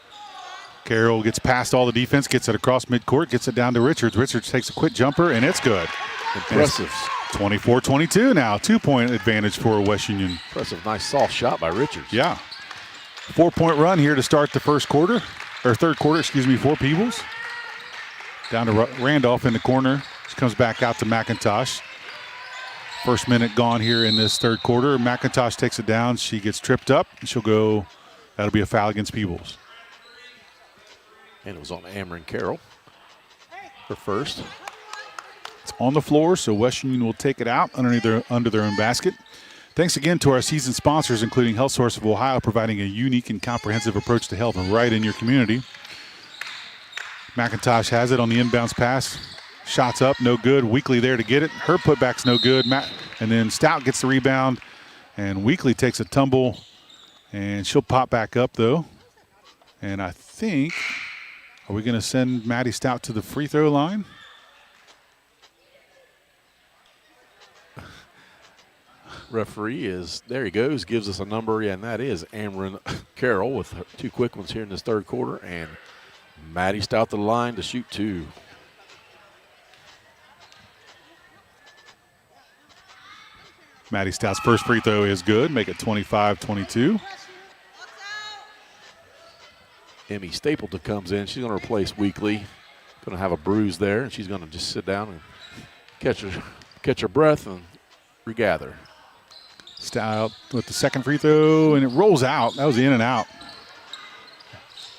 Carroll gets past all the defense, gets it across midcourt, gets it down to Richards. Richards takes a quick jumper, and it's good. Impressive. 24-22 now, 2-point advantage for West Union. Impressive, nice soft shot by Richards. Yeah. 4-point run here to start the third quarter, for Peebles. Down to Randolph in the corner. She comes back out to McIntosh. First minute gone here in this third quarter. McIntosh takes it down. She gets tripped up, and she'll go. That'll be a foul against Peebles. And it was on Amron Carroll for first. It's on the floor, so West Union will take it out under their own basket. Thanks again to our season sponsors, including Health Source of Ohio, providing a unique and comprehensive approach to health right in your community. McIntosh has it on the inbounds pass. Shots up, no good. Weekly there to get it. Her putback's no good. And then Stout gets the rebound, and Weekly takes a tumble, and she'll pop back up, though. And I think, are we going to send Maddie Stout to the free throw line? Referee is, there he goes, gives us a number, and that is Amron Carroll with two quick ones here in this third quarter, and Maddie Stout to the line to shoot two. Maddie Stout's first free throw is good, make it 25-22. Emmy Stapleton comes in. She's going to replace Weekly. Going to have a bruise there, and she's going to just sit down and catch her breath and regather. Stout with the second free throw, and it rolls out. That was the in and out.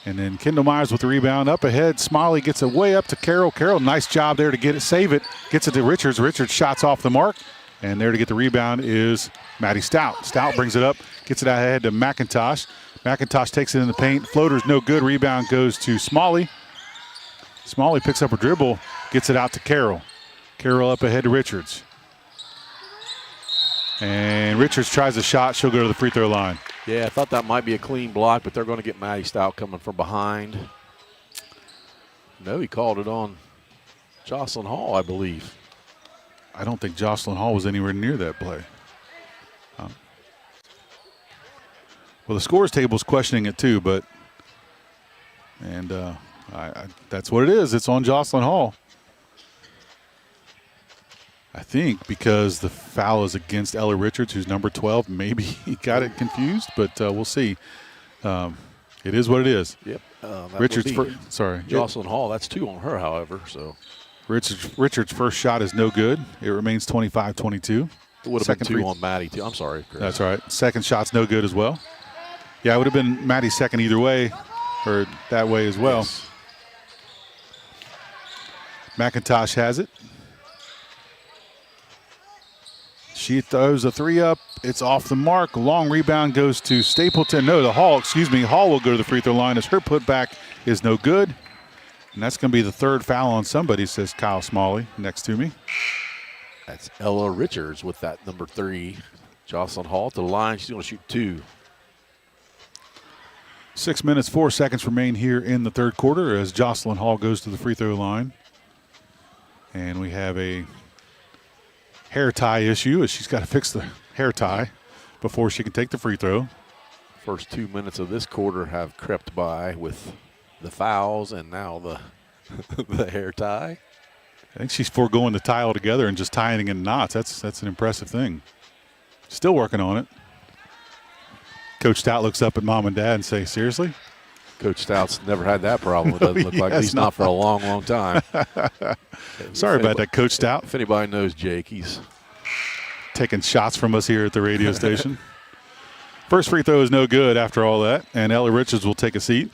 And then Kendall Myers with the rebound up ahead. Smalley gets it way up to Carroll. Carroll, nice job there to get it, save it. Gets it to Richards. Richards shots off the mark. And there to get the rebound is Maddie Stout. Stout brings it up, gets it out ahead to McIntosh. McIntosh takes it in the paint. Floater's no good. Rebound goes to Smalley. Smalley picks up a dribble, gets it out to Carroll. Carroll up ahead to Richards. And Richards tries a shot. She'll go to the free throw line. Yeah, I thought that might be a clean block, but they're going to get Maddie Stout coming from behind. No, he called it on Jocelyn Hall, I believe. I don't think Jocelyn Hall was anywhere near that play. Well, the scores table is questioning it too, but that's what it is. It's on Jocelyn Hall. I think because the foul is against Ella Richards, who's number 12. Maybe he got it confused, but we'll see. It is what it is. Yep. Richards, sorry. Jocelyn Hall, that's 2 on her, however. So Richards' first shot is no good. It remains 25-22. It would have been 2 on Maddie, too. I'm sorry, Chris. That's right. Second shot's no good as well. Yeah, it would have been Maddie's second either way, or that way as well. Yes. McIntosh has it. She throws a 3 up. It's off the mark. Long rebound goes to Stapleton. No, to Hall. Excuse me. Hall will go to the free throw line as her putback is no good. And that's going to be the third foul on somebody, says Kyle Smalley next to me. That's Ella Richards with that number 3. Jocelyn Hall to the line. She's going to shoot 2. 6 minutes, 4 seconds remain here in the third quarter as Jocelyn Hall goes to the free throw line. And we have a hair tie issue as she's got to fix the hair tie before she can take the free throw. First 2 minutes of this quarter have crept by with the fouls and now the hair tie. I think she's foregoing the tie altogether and just tying it in knots. That's an impressive thing. Still working on it. Coach Stout looks up at mom and dad and say, seriously? Coach Stout's never had that problem. It doesn't look like, at least not for a long, long time. Sorry about that, Coach Stout. If anybody knows Jake, he's taking shots from us here at the radio station. First free throw is no good after all that, and Ella Richards will take a seat.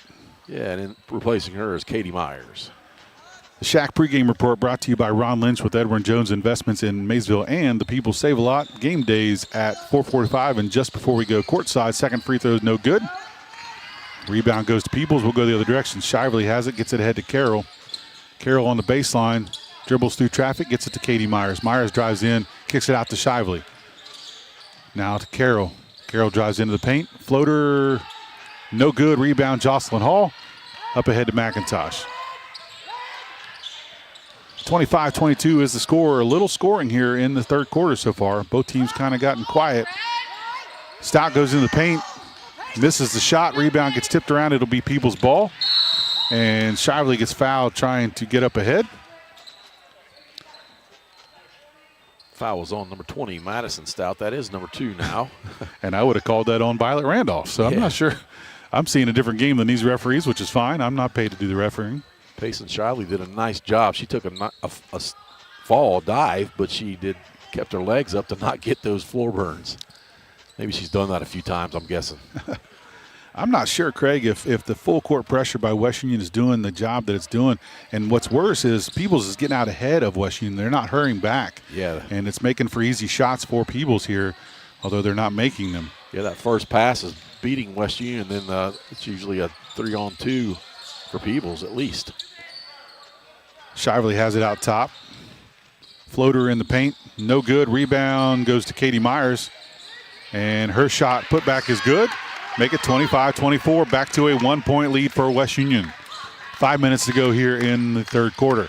Yeah, and then replacing her is Katie Myers. The Shack pregame report brought to you by Ron Lynch with Edwin Jones Investments in Maysville and the People Save a Lot. Game days at 4:45, and just before we go courtside, second free throw is no good. Rebound goes to Peebles. We'll go the other direction. Shively has it, gets it ahead to Carroll. Carroll on the baseline, dribbles through traffic, gets it to Katie Myers. Myers drives in, kicks it out to Shively. Now to Carroll. Carroll drives into the paint. Floater, no good. Rebound, Jocelyn Hall. Up ahead to McIntosh. 25-22 is the score. A little scoring here in the third quarter so far. Both teams kind of gotten quiet. Stout goes in the paint. Misses the shot. Rebound gets tipped around. It'll be Peebles' ball. And Shively gets fouled trying to get up ahead. Foul was on number 20, Madison Stout. That is number 2 now. And I would have called that on Violet Randolph. So I'm not sure. I'm seeing a different game than these referees, which is fine. I'm not paid to do the refereeing. Payson Shively did a nice job. She took a fall dive, but she kept her legs up to not get those floor burns. Maybe she's done that a few times, I'm guessing. I'm not sure, Craig, if the full court pressure by West Union is doing the job that it's doing. And what's worse is Peebles is getting out ahead of West Union. They're not hurrying back. Yeah. And it's making for easy shots for Peebles here, although they're not making them. Yeah, that first pass is beating West Union. Then it's usually a 3-on-2 for Peebles at least. Shively has it out top. Floater in the paint. No good. Rebound goes to Katie Myers. And her shot put back is good. Make it 25-24. Back to a 1-point lead for West Union. 5 minutes to go here in the third quarter.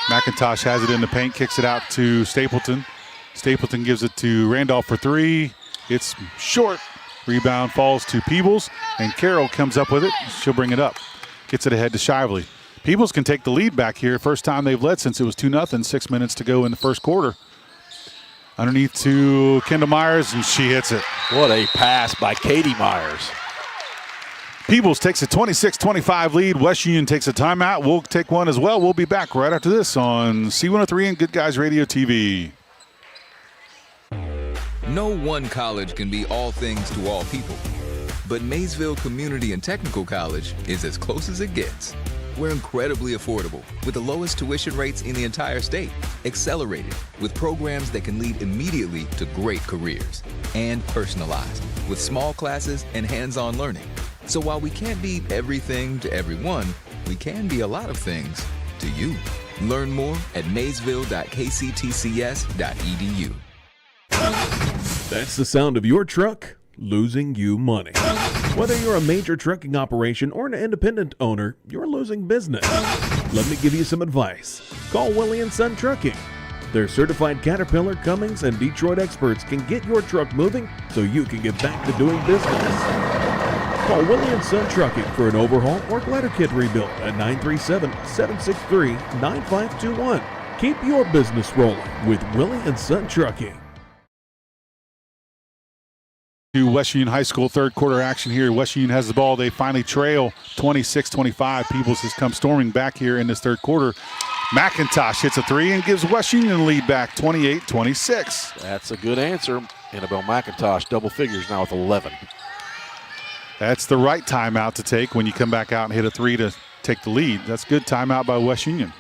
McIntosh has it in the paint. Kicks it out to Stapleton. Stapleton gives it to Randolph for 3. It's short. Rebound falls to Peebles. And Carroll comes up with it. She'll bring it up. Gets it ahead to Shively. Peebles can take the lead back here. First time they've led since it was 2-0. 6 minutes to go in the first quarter. Underneath to Kendall Myers, and she hits it. What a pass by Katie Myers. Peebles takes a 26-25 lead. West Union takes a timeout. We'll take one as well. We'll be back right after this on C103 and Good Guys Radio TV. No one college can be all things to all people, but Maysville Community and Technical College is as close as it gets. We're incredibly affordable with the lowest tuition rates in the entire state, accelerated with programs that can lead immediately to great careers, and personalized with small classes and hands-on learning. So while we can't be everything to everyone, we can be a lot of things to you. Learn more at maysville.kctcs.edu. That's the sound of your truck losing you money. Whether you're a major trucking operation or an independent owner, you're losing business. Let me give you some advice. Call Willie & Son Trucking. Their certified Caterpillar, Cummins, and Detroit experts can get your truck moving so you can get back to doing business. Call Willie & Son Trucking for an overhaul or glider kit rebuild at 937-763-9521. Keep your business rolling with Willie & Son Trucking. To West Union High School third quarter action here. West Union has the ball. They finally trail 26-25. Peebles has come storming back here in this third quarter. McIntosh hits a three and gives West Union the lead back 28-26. That's a good answer. Annabelle McIntosh, double figures now with 11. That's the right timeout to take when you come back out and hit a three to take the lead. That's good timeout by West Union.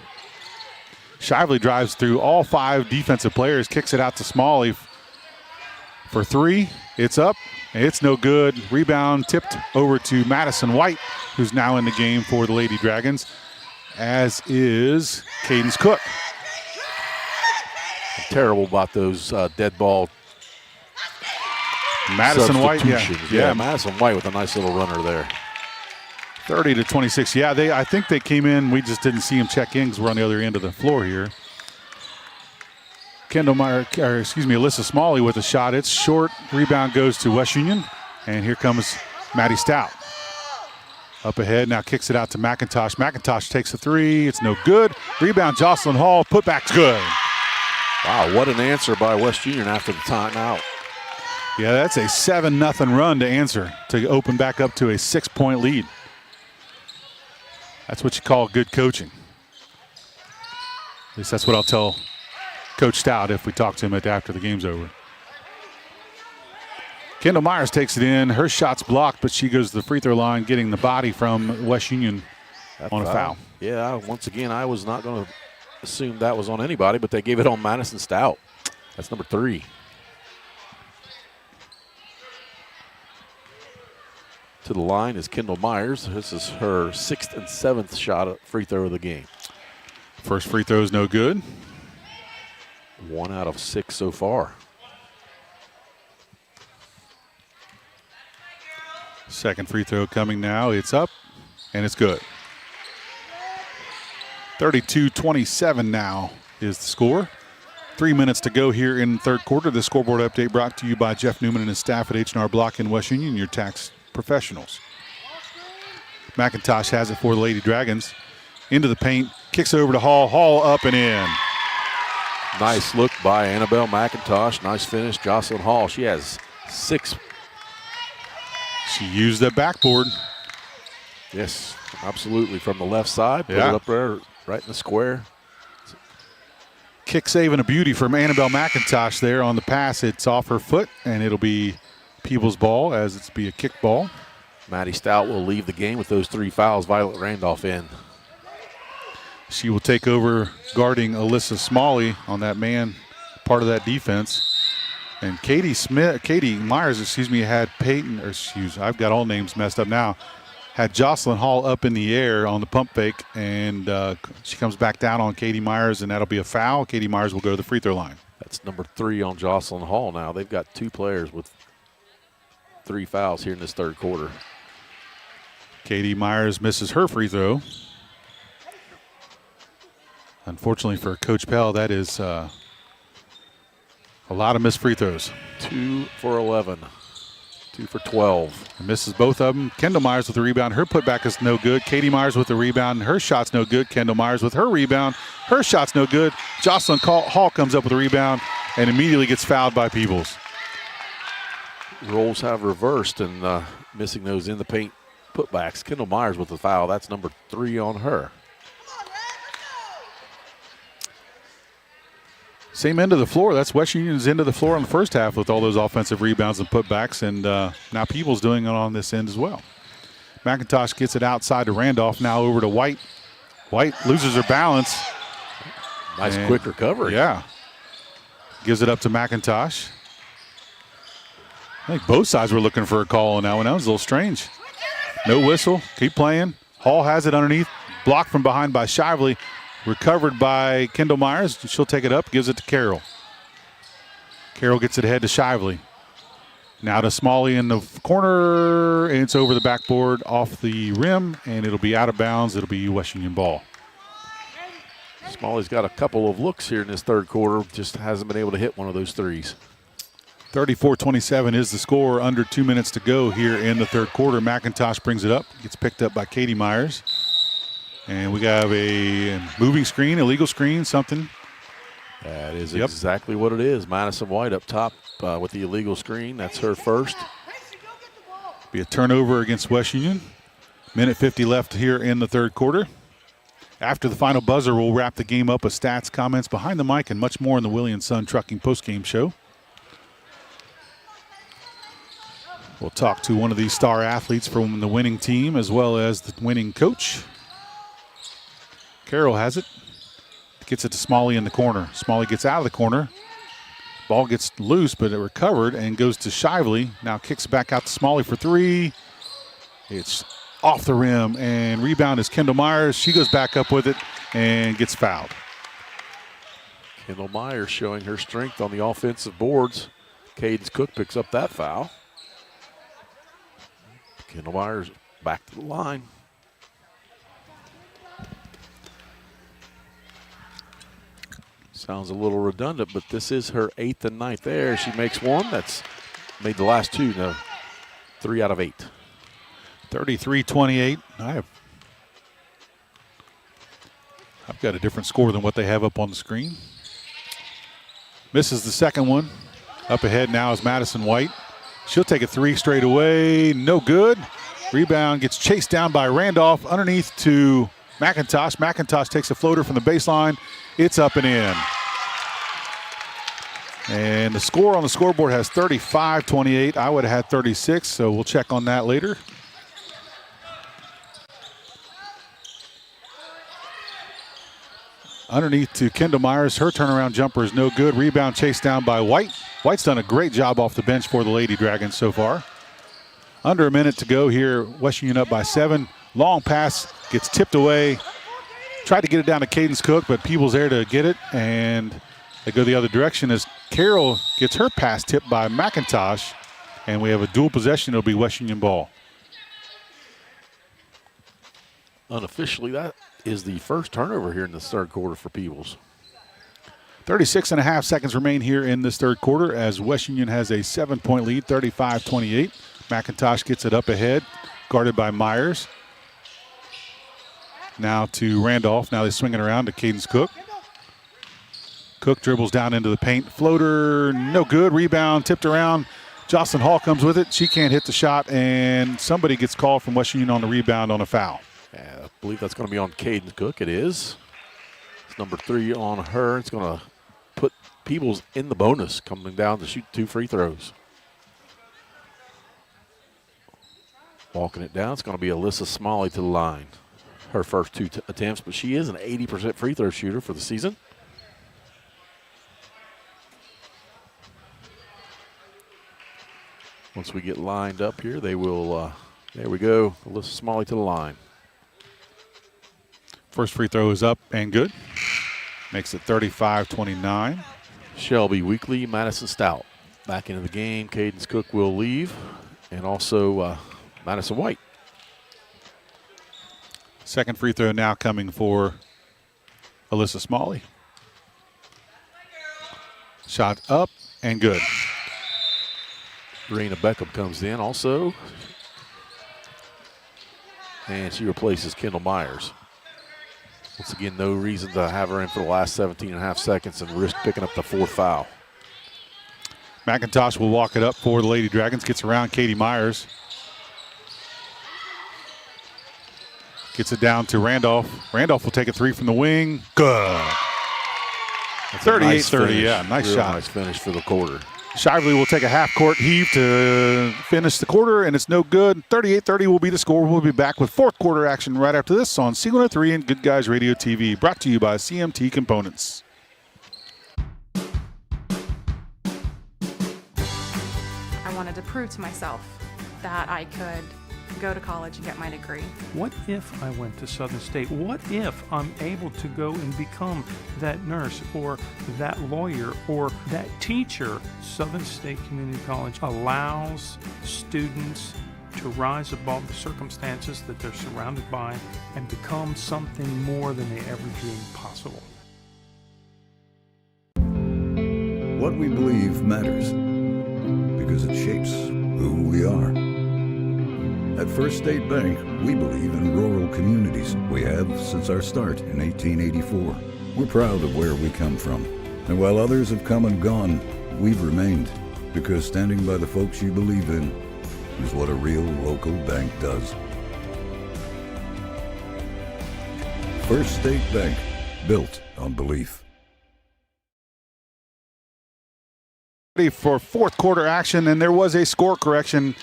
Shively drives through all 5 defensive players, kicks it out to Smalley for 3. It's up. It's no good. Rebound tipped over to Madison White, who's now in the game for the Lady Dragons, as is Cadence Cook. I'm terrible about those dead ball Madison White, yeah, Madison White with a nice little runner there. 30-26. Yeah, I think they came in. We just didn't see them check in because we're on the other end of the floor here. Alyssa Smalley with a shot. It's short. Rebound goes to West Union. And here comes Maddie Stout. Up ahead, now kicks it out to McIntosh. McIntosh takes a three. It's no good. Rebound, Jocelyn Hall. Putback's good. Wow, what an answer by West Union after the timeout. Yeah, that's a 7-0 run to answer to open back up to a 6-point lead. That's what you call good coaching. At least that's what I'll tell Coach Stout if we talk to him after the game's over. Kendall Myers takes it in. Her shot's blocked, but she goes to the free throw line, getting the body from West Union on a foul. Yeah, once again, I was not going to assume that was on anybody, but they gave it on Madison Stout. That's number 3. To the line is Kendall Myers. This is her 6th and 7th shot at free throw of the game. First free throw is no good. 1 out of 6 so far. Second free throw coming now. It's up, and it's good. 32-27 now is the score. 3 minutes to go here in the third quarter. The scoreboard update brought to you by Jeff Newman and his staff at H&R Block in West Union, your tax professionals. McIntosh has it for the Lady Dragons. Into the paint, kicks it over to Hall. Hall up and in. Nice look by Annabelle McIntosh. Nice finish, Jocelyn Hall. She has 6. She used that backboard. Yes, absolutely. From the left side, put it up there right in the square. Kick saving a beauty from Annabelle McIntosh there on the pass. It's off her foot, and it'll be Peebles' ball as it's be a kick ball. Maddie Stout will leave the game with those 3 fouls. Violet Randolph in. She will take over guarding Alyssa Smalley on that man part of that defense. And Katie Myers, had Peyton, I've got all names messed up now, had Jocelyn Hall up in the air on the pump fake, and she comes back down on Katie Myers, and that'll be a foul. Katie Myers will go to the free throw line. That's number 3 on Jocelyn Hall now. They've got 2 players with 3 fouls here in this third quarter. Katie Myers misses her free throw. Unfortunately for Coach Pell, that is a lot of missed free throws. 2 for 11. 2 for 12. And misses both of them. Kendall Myers with the rebound. Her putback is no good. Katie Myers with the rebound. Her shot's no good. Kendall Myers with her rebound. Her shot's no good. Jocelyn Hall comes up with a rebound and immediately gets fouled by Peebles. Roles have reversed and missing those in the paint putbacks. Kendall Myers with the foul. That's number 3 on her. Same end of the floor. That's West Union's end of the floor in the first half with all those offensive rebounds and putbacks, and now Peebles doing it on this end as well. McIntosh gets it outside to Randolph, now over to White. White loses her balance. Nice quick recovery. Yeah. Gives it up to McIntosh. I think both sides were looking for a call on that one. That was a little strange. No whistle. Keep playing. Hall has it underneath. Blocked from behind by Shively. Recovered by Kendall Myers. She'll take it up, gives it to Carroll. Carroll gets it ahead to Shively. Now to Smalley in the corner, and it's over the backboard off the rim, and it'll be out of bounds. It'll be West Union ball. Smalley's got a couple of looks here in this third quarter, just hasn't been able to hit one of those threes. 34-27 is the score. Under 2 minutes to go here in the third quarter. McIntosh brings it up, gets picked up by Katie Myers. And we got a moving screen, illegal screen, something. That is exactly what it is. Madison White up top with the illegal screen. That's her first. Be a turnover against West Union. Minute 50 left here in the third quarter. After the final buzzer, we'll wrap the game up with stats, comments, behind the mic, and much more in the Willie & Son Trucking postgame show. We'll talk to one of these star athletes from the winning team as well as the winning coach. Carroll has it. Gets it to Smalley in the corner. Smalley gets out of the corner. Ball gets loose, but it recovered and goes to Shively. Now kicks back out to Smalley for three. It's off the rim, and rebound is Kendall Myers. She goes back up with it and gets fouled. Kendall Myers showing her strength on the offensive boards. Cadence Cook picks up that foul. Kendall Myers back to the line. Sounds a little redundant, but this is her 8th and 9th there. She makes one. That's made the last two, no, 3 out of 8. 33-28. I've got a different score than what they have up on the screen. Misses the second one. Up ahead now is Madison White. She'll take a three straight away. No good. Rebound gets chased down by Randolph underneath to McIntosh. McIntosh takes a floater from the baseline. It's up and in. And the score on the scoreboard has 35-28. I would have had 36, so we'll check on that later. Underneath to Kendall Myers. Her turnaround jumper is no good. Rebound chased down by White. White's done a great job off the bench for the Lady Dragons so far. Under a minute to go here. West Union up by 7. Long pass gets tipped away. Tried to get it down to Cadence Cook, but Peebles there to get it. And they go the other direction as Carroll gets her pass tipped by McIntosh. And we have a dual possession. It'll be West Union ball. Unofficially, that is the first turnover here in this third quarter for Peebles. 36.5 seconds remain here in this third quarter as West Union has a 7-point lead, 35-28. McIntosh gets it up ahead, guarded by Myers. Now to Randolph. Now they swing it around to Cadence Cook. Cook dribbles down into the paint. Floater, no good. Rebound, tipped around. Jocelyn Hall comes with it. She can't hit the shot, and somebody gets called from West Union on the rebound on a foul. I believe that's going to be on Cadence Cook. It is. It's number 3 on her. It's going to put Peebles in the bonus, coming down to shoot 2 free throws. Walking it down, it's going to be Alyssa Smalley to the line. Her first 2 attempts, but she is an 80% free throw shooter for the season. Once we get lined up here, they will, there we go, Alyssa Smalley to the line. First free throw is up and good. Makes it 35-29. Shelby Weekly, Madison Stout back into the game. Cadence Cook will leave, and also Madison White. Second free throw now coming for Alyssa Smalley. Shot up and good. Raina Beckham comes in also. And she replaces Kendall Myers. Once again, no reason to have her in for the last 17.5 seconds and risk picking up the 4th foul. McIntosh will walk it up for the Lady Dragons. Gets around Katie Myers. Gets it down to Randolph. Randolph will take a 3 from the wing. Good. 38-30, yeah, nice Real shot. Nice finish for the quarter. Shively will take a half-court heave to finish the quarter, and it's no good. 38-30 will be the score. We'll be back with fourth quarter action right after this on C103 and Good Guys Radio TV, brought to you by CMT Components. I wanted to prove to myself that I could go to college and get my degree. What if I went to Southern State? What if I'm able to go and become that nurse or that lawyer or that teacher? Southern State Community College allows students to rise above the circumstances that they're surrounded by and become something more than they ever dreamed possible. What we believe matters because it shapes who we are. At First State Bank, we believe in rural communities. We have since our start in 1884. We're proud of where we come from. And while others have come and gone, we've remained. Because standing by the folks you believe in is what a real local bank does. First State Bank, built on belief. Ready for fourth quarter action, and there was a score correction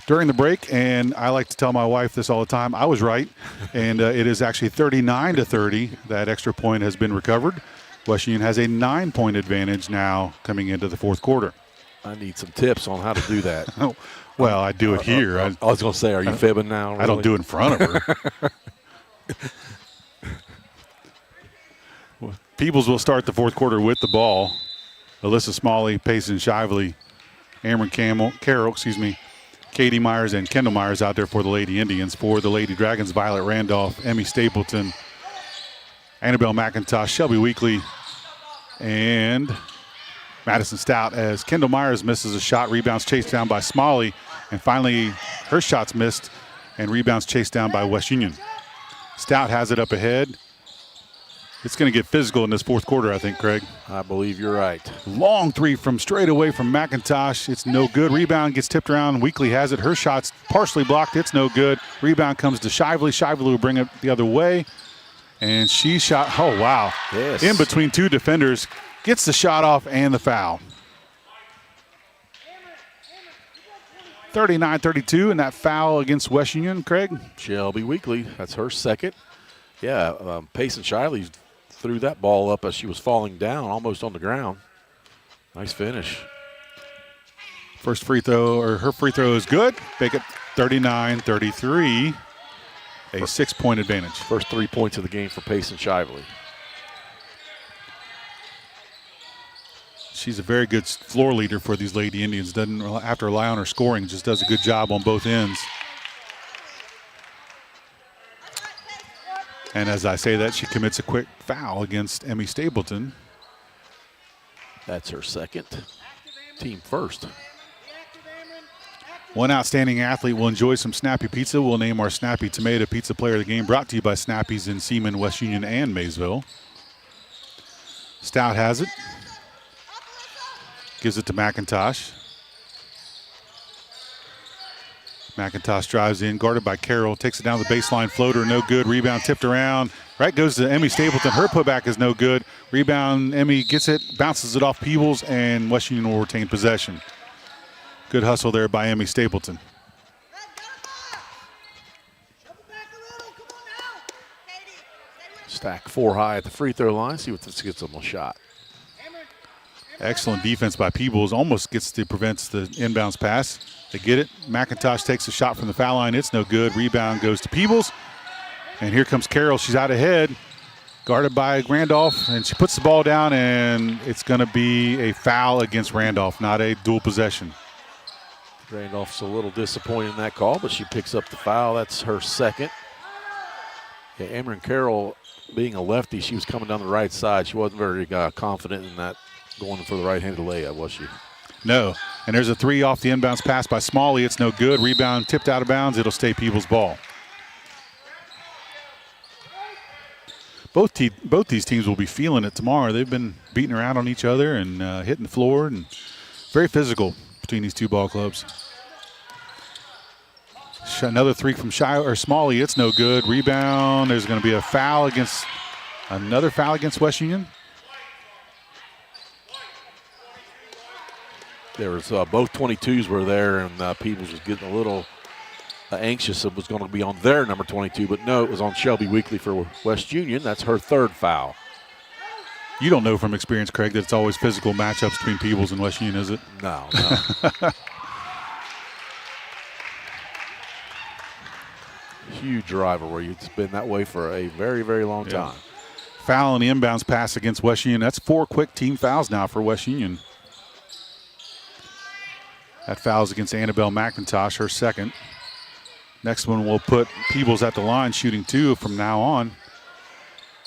during the break, and I like to tell my wife this all the time. I was right, and it is actually 39-30. That extra point has been recovered. West Union has a 9-point advantage now coming into the fourth quarter. I need some tips on how to do that. Well, I do it here. I was going to say, are you fibbing now? Really? I don't do it in front of her. Peebles will start the fourth quarter with the ball. Alyssa Smalley, Payson Shively, Amber Carroll, Katie Myers and Kendall Myers out there for the Lady Indians. For the Lady Dragons, Violet Randolph, Emmy Stapleton, Annabelle McIntosh, Shelby Weekly, and Madison Stout, as Kendall Myers misses a shot, rebounds chased down by Smalley, and finally her shot's missed and rebounds chased down by West Union. Stout has it up ahead. It's going to get physical in this fourth quarter, I think, Craig. I believe you're right. Long three from straight away from McIntosh. It's no good. Rebound gets tipped around. Weekly has it. Her shot's partially blocked. It's no good. Rebound comes to Shively. Shively will bring it the other way. And she shot, oh, wow. Yes. In between two defenders. Gets the shot off and the foul. 39-32, and that foul against West Union, Craig? Shelby Weekly, that's her second. Yeah, Payson Shiley threw that ball up as she was falling down, almost on the ground. Nice finish. First free throw, or her free throw is good. Make it 39-33, a 6-point advantage. First 3 points of the game for Payson Shively. She's a very good floor leader for these Lady Indians. Doesn't have to rely on her scoring, just does a good job on both ends. And as I say that, she commits a quick foul against Emmy Stapleton. That's her second. Team first. One outstanding athlete will enjoy some Snappy Pizza. We'll name our Snappy Tomato Pizza Player of the Game, brought to you by Snappy's in Seaman, West Union, and Maysville. Stout has it. Gives it to McIntosh. McIntosh drives in, guarded by Carroll, takes it down the baseline, floater, no good. Rebound tipped around. Right goes to Emmy Stapleton. Her putback is no good. Rebound, Emmy gets it, bounces it off Peebles, and West Union will retain possession. Good hustle there by Emmy Stapleton. Stack 4 high at the free throw line. See what this gets them a shot. Excellent defense by Peebles. Almost prevents the inbounds pass. They get it. McIntosh takes a shot from the foul line. It's no good. Rebound goes to Peebles. And here comes Carroll. She's out ahead. Guarded by Randolph. And she puts the ball down, and it's going to be a foul against Randolph, not a dual possession. Randolph's a little disappointed in that call, but she picks up the foul. That's her second. Yeah, Amber Carroll, being a lefty, she was coming down the right side. She wasn't very confident in that, going for the right-handed layup, was she? No. And there's a three off the inbounds pass by Smalley. It's no good. Rebound tipped out of bounds. It'll stay Peebles' ball. Both these teams will be feeling it tomorrow. They've been beating around on each other and hitting the floor, and very physical between these two ball clubs. Another three from Smalley. It's no good. Rebound. There's going to be a foul against West Union. There was both 22s were there, and Peebles was getting a little anxious. It was going to be on their number 22, but no, it was on Shelby Weekly for West Union. That's her third foul. You don't know from experience, Craig, that it's always physical matchups between Peebles and West Union, is it? No. Huge rivalry. It's been that way for a very, very long time. Foul on the inbounds pass against West Union. That's 4 quick team fouls now for West Union. That foul's against Annabelle McIntosh, her second. Next one will put Peebles at the line, shooting 2 from now on.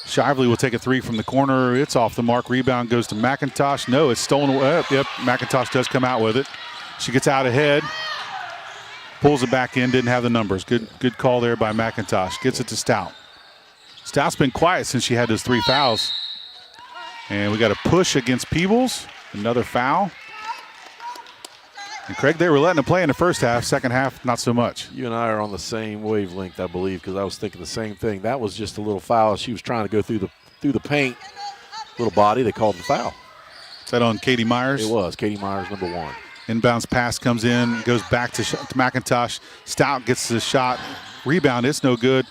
Shively will take a 3 from the corner. It's off the mark. Rebound goes to McIntosh. No, it's stolen away. Yep, McIntosh does come out with it. She gets out ahead. Pulls it back in, didn't have the numbers. Good call there by McIntosh. Gets it to Stout. Stout's been quiet since she had those 3 fouls. And we got a push against Peebles. Another foul. And Craig, they were letting them play in the first half. Second half, not so much. You and I are on the same wavelength, I believe, because I was thinking the same thing. That was just a little foul. She was trying to go through the paint. Little body, they called the foul. Is that on Katie Myers? It was. Katie Myers, number 1. Inbounds pass comes in, goes back to McIntosh. Stout gets the shot. Rebound, it's no good.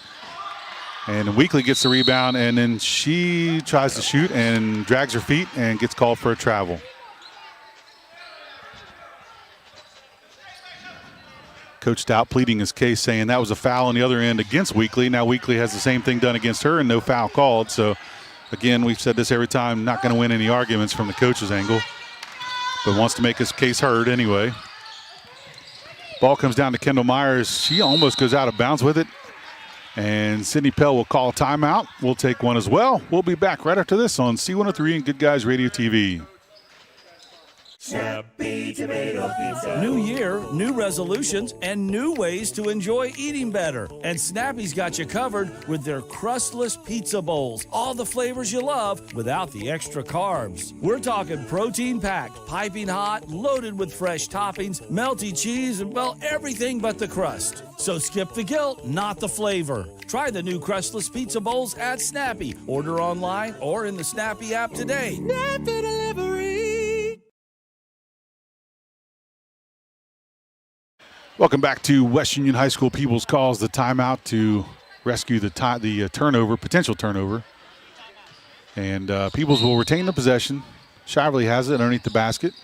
And Weekly gets the rebound, and then she tries to shoot and drags her feet and gets called for a travel. Coach Stout pleading his case, saying that was a foul on the other end against Weekly. Now Weekly has the same thing done against her and no foul called. So, again, we've said this every time, not going to win any arguments from the coach's angle, but wants to make his case heard anyway. Ball comes down to Kendall Myers. She almost goes out of bounds with it. And Sydney Pell will call a timeout. We'll take one as well. We'll be back right after this on C103 and Good Guys Radio TV. Snappy Tomato Pizza. New year, new resolutions, and new ways to enjoy eating better. And Snappy's got you covered with their crustless pizza bowls. All the flavors you love without the extra carbs. We're talking protein-packed, piping hot, loaded with fresh toppings, melty cheese, and, well, everything but the crust. So skip the guilt, not the flavor. Try the new crustless pizza bowls at Snappy. Order online or in the Snappy app today. Snappy Delivery. Welcome back to West Union High School. Peebles calls the timeout to rescue the turnover, potential turnover. And Peebles will retain the possession. Shively has it underneath the basket.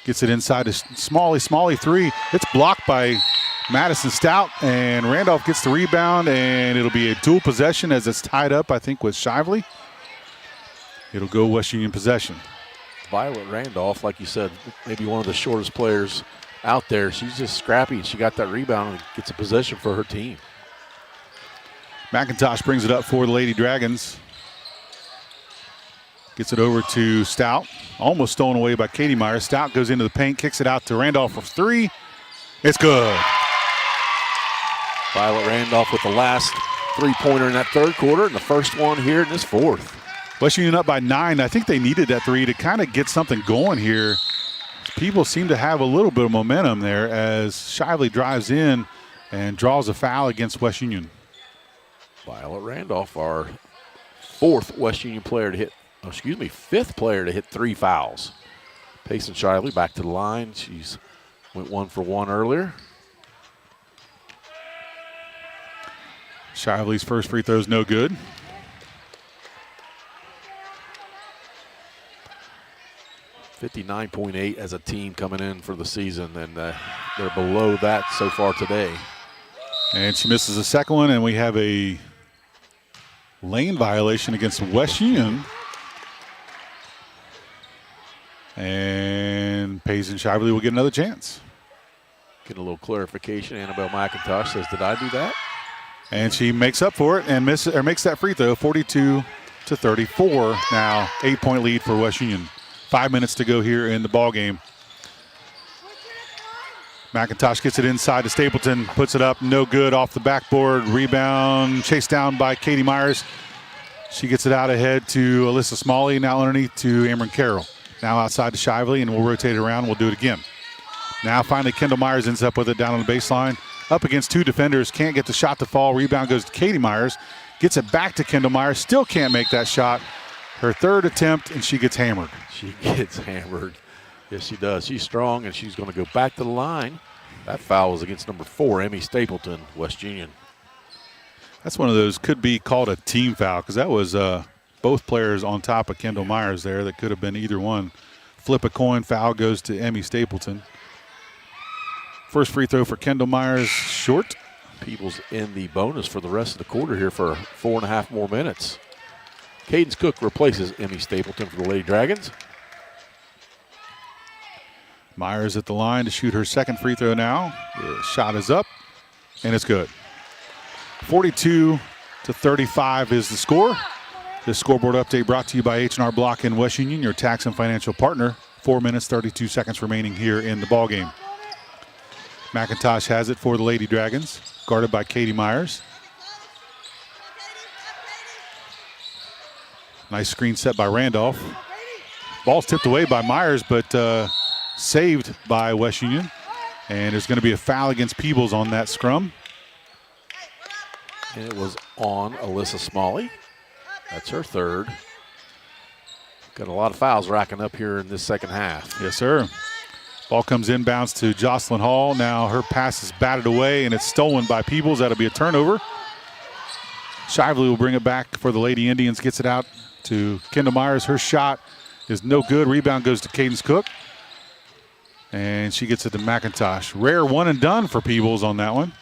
Gets it inside to Smalley three. It's blocked by Madison Stout, and Randolph gets the rebound, and it'll be a dual possession as it's tied up, I think, with Shively. It'll go West Union possession. Violet Randolph, like you said, maybe one of the shortest players out there. She's just scrappy, and she got that rebound and gets a possession for her team. McIntosh brings it up for the Lady Dragons. Gets it over to Stout. Almost stolen away by Katie Myers. Stout goes into the paint, kicks it out to Randolph for three. It's good. Violet Randolph with the last three-pointer in that third quarter and the first one here in this fourth. West Union up by 9. I think they needed that three to kind of get something going here. People seem to have a little bit of momentum there as Shively drives in and draws a foul against West Union. Violet Randolph, our fifth player to hit 3 fouls. Payson Shively back to the line. She's went 1 for 1 earlier. Shively's first free throw is no good. .58 as a team coming in for the season, and they're below that so far today. And she misses the second one, and we have a lane violation against West Union. And Payson Shively will get another chance. Get a little clarification. Annabelle McIntosh says, did I do that? And she makes up for it and makes that free throw, 42-34 now, 8-point lead for West Union. 5 minutes to go here in the ball game. McIntosh gets it inside to Stapleton, puts it up, no good, off the backboard. Rebound, chased down by Katie Myers. She gets it out ahead to Alyssa Smalley, now underneath to Amron Carroll. Now outside to Shively, and we'll rotate it around. We'll do it again. Now finally Kendall Myers ends up with it down on the baseline. Up against 2 defenders, can't get the shot to fall. Rebound goes to Katie Myers. Gets it back to Kendall Myers, still can't make that shot. Her third attempt, and she gets hammered. She gets hammered. Yes, she does. She's strong, and she's going to go back to the line. That foul was against number 4, Emmy Stapleton, West Union. That's one of those could be called a team foul because that was both players on top of Kendall Myers there. That could have been either one. Flip a coin, foul goes to Emmy Stapleton. First free throw for Kendall Myers, short. Peebles in the bonus for the rest of the quarter here for 4.5 more minutes. Cadence Cook replaces Emmy Stapleton for the Lady Dragons. Myers at the line to shoot her second free throw now. The shot is up, and it's good. 42-35 is the score. This scoreboard update brought to you by H&R Block in West Union, your tax and financial partner. 4 minutes, 32 seconds remaining here in the ballgame. McIntosh has it for the Lady Dragons, guarded by Katie Myers. Nice screen set by Randolph. Ball's tipped away by Myers, but saved by West Union. And there's going to be a foul against Peebles on that scrum. And it was on Alyssa Smalley. That's her third. Got a lot of fouls racking up here in this second half. Yes, sir. Ball comes inbounds to Jocelyn Hall. Now her pass is batted away, and it's stolen by Peebles. That'll be a turnover. Shively will bring it back for the Lady Indians. Gets it out to Kendall Myers. Her shot is no good. Rebound goes to Cadence Cook. And she gets it to McIntosh. Rare one and done for Peebles on that one.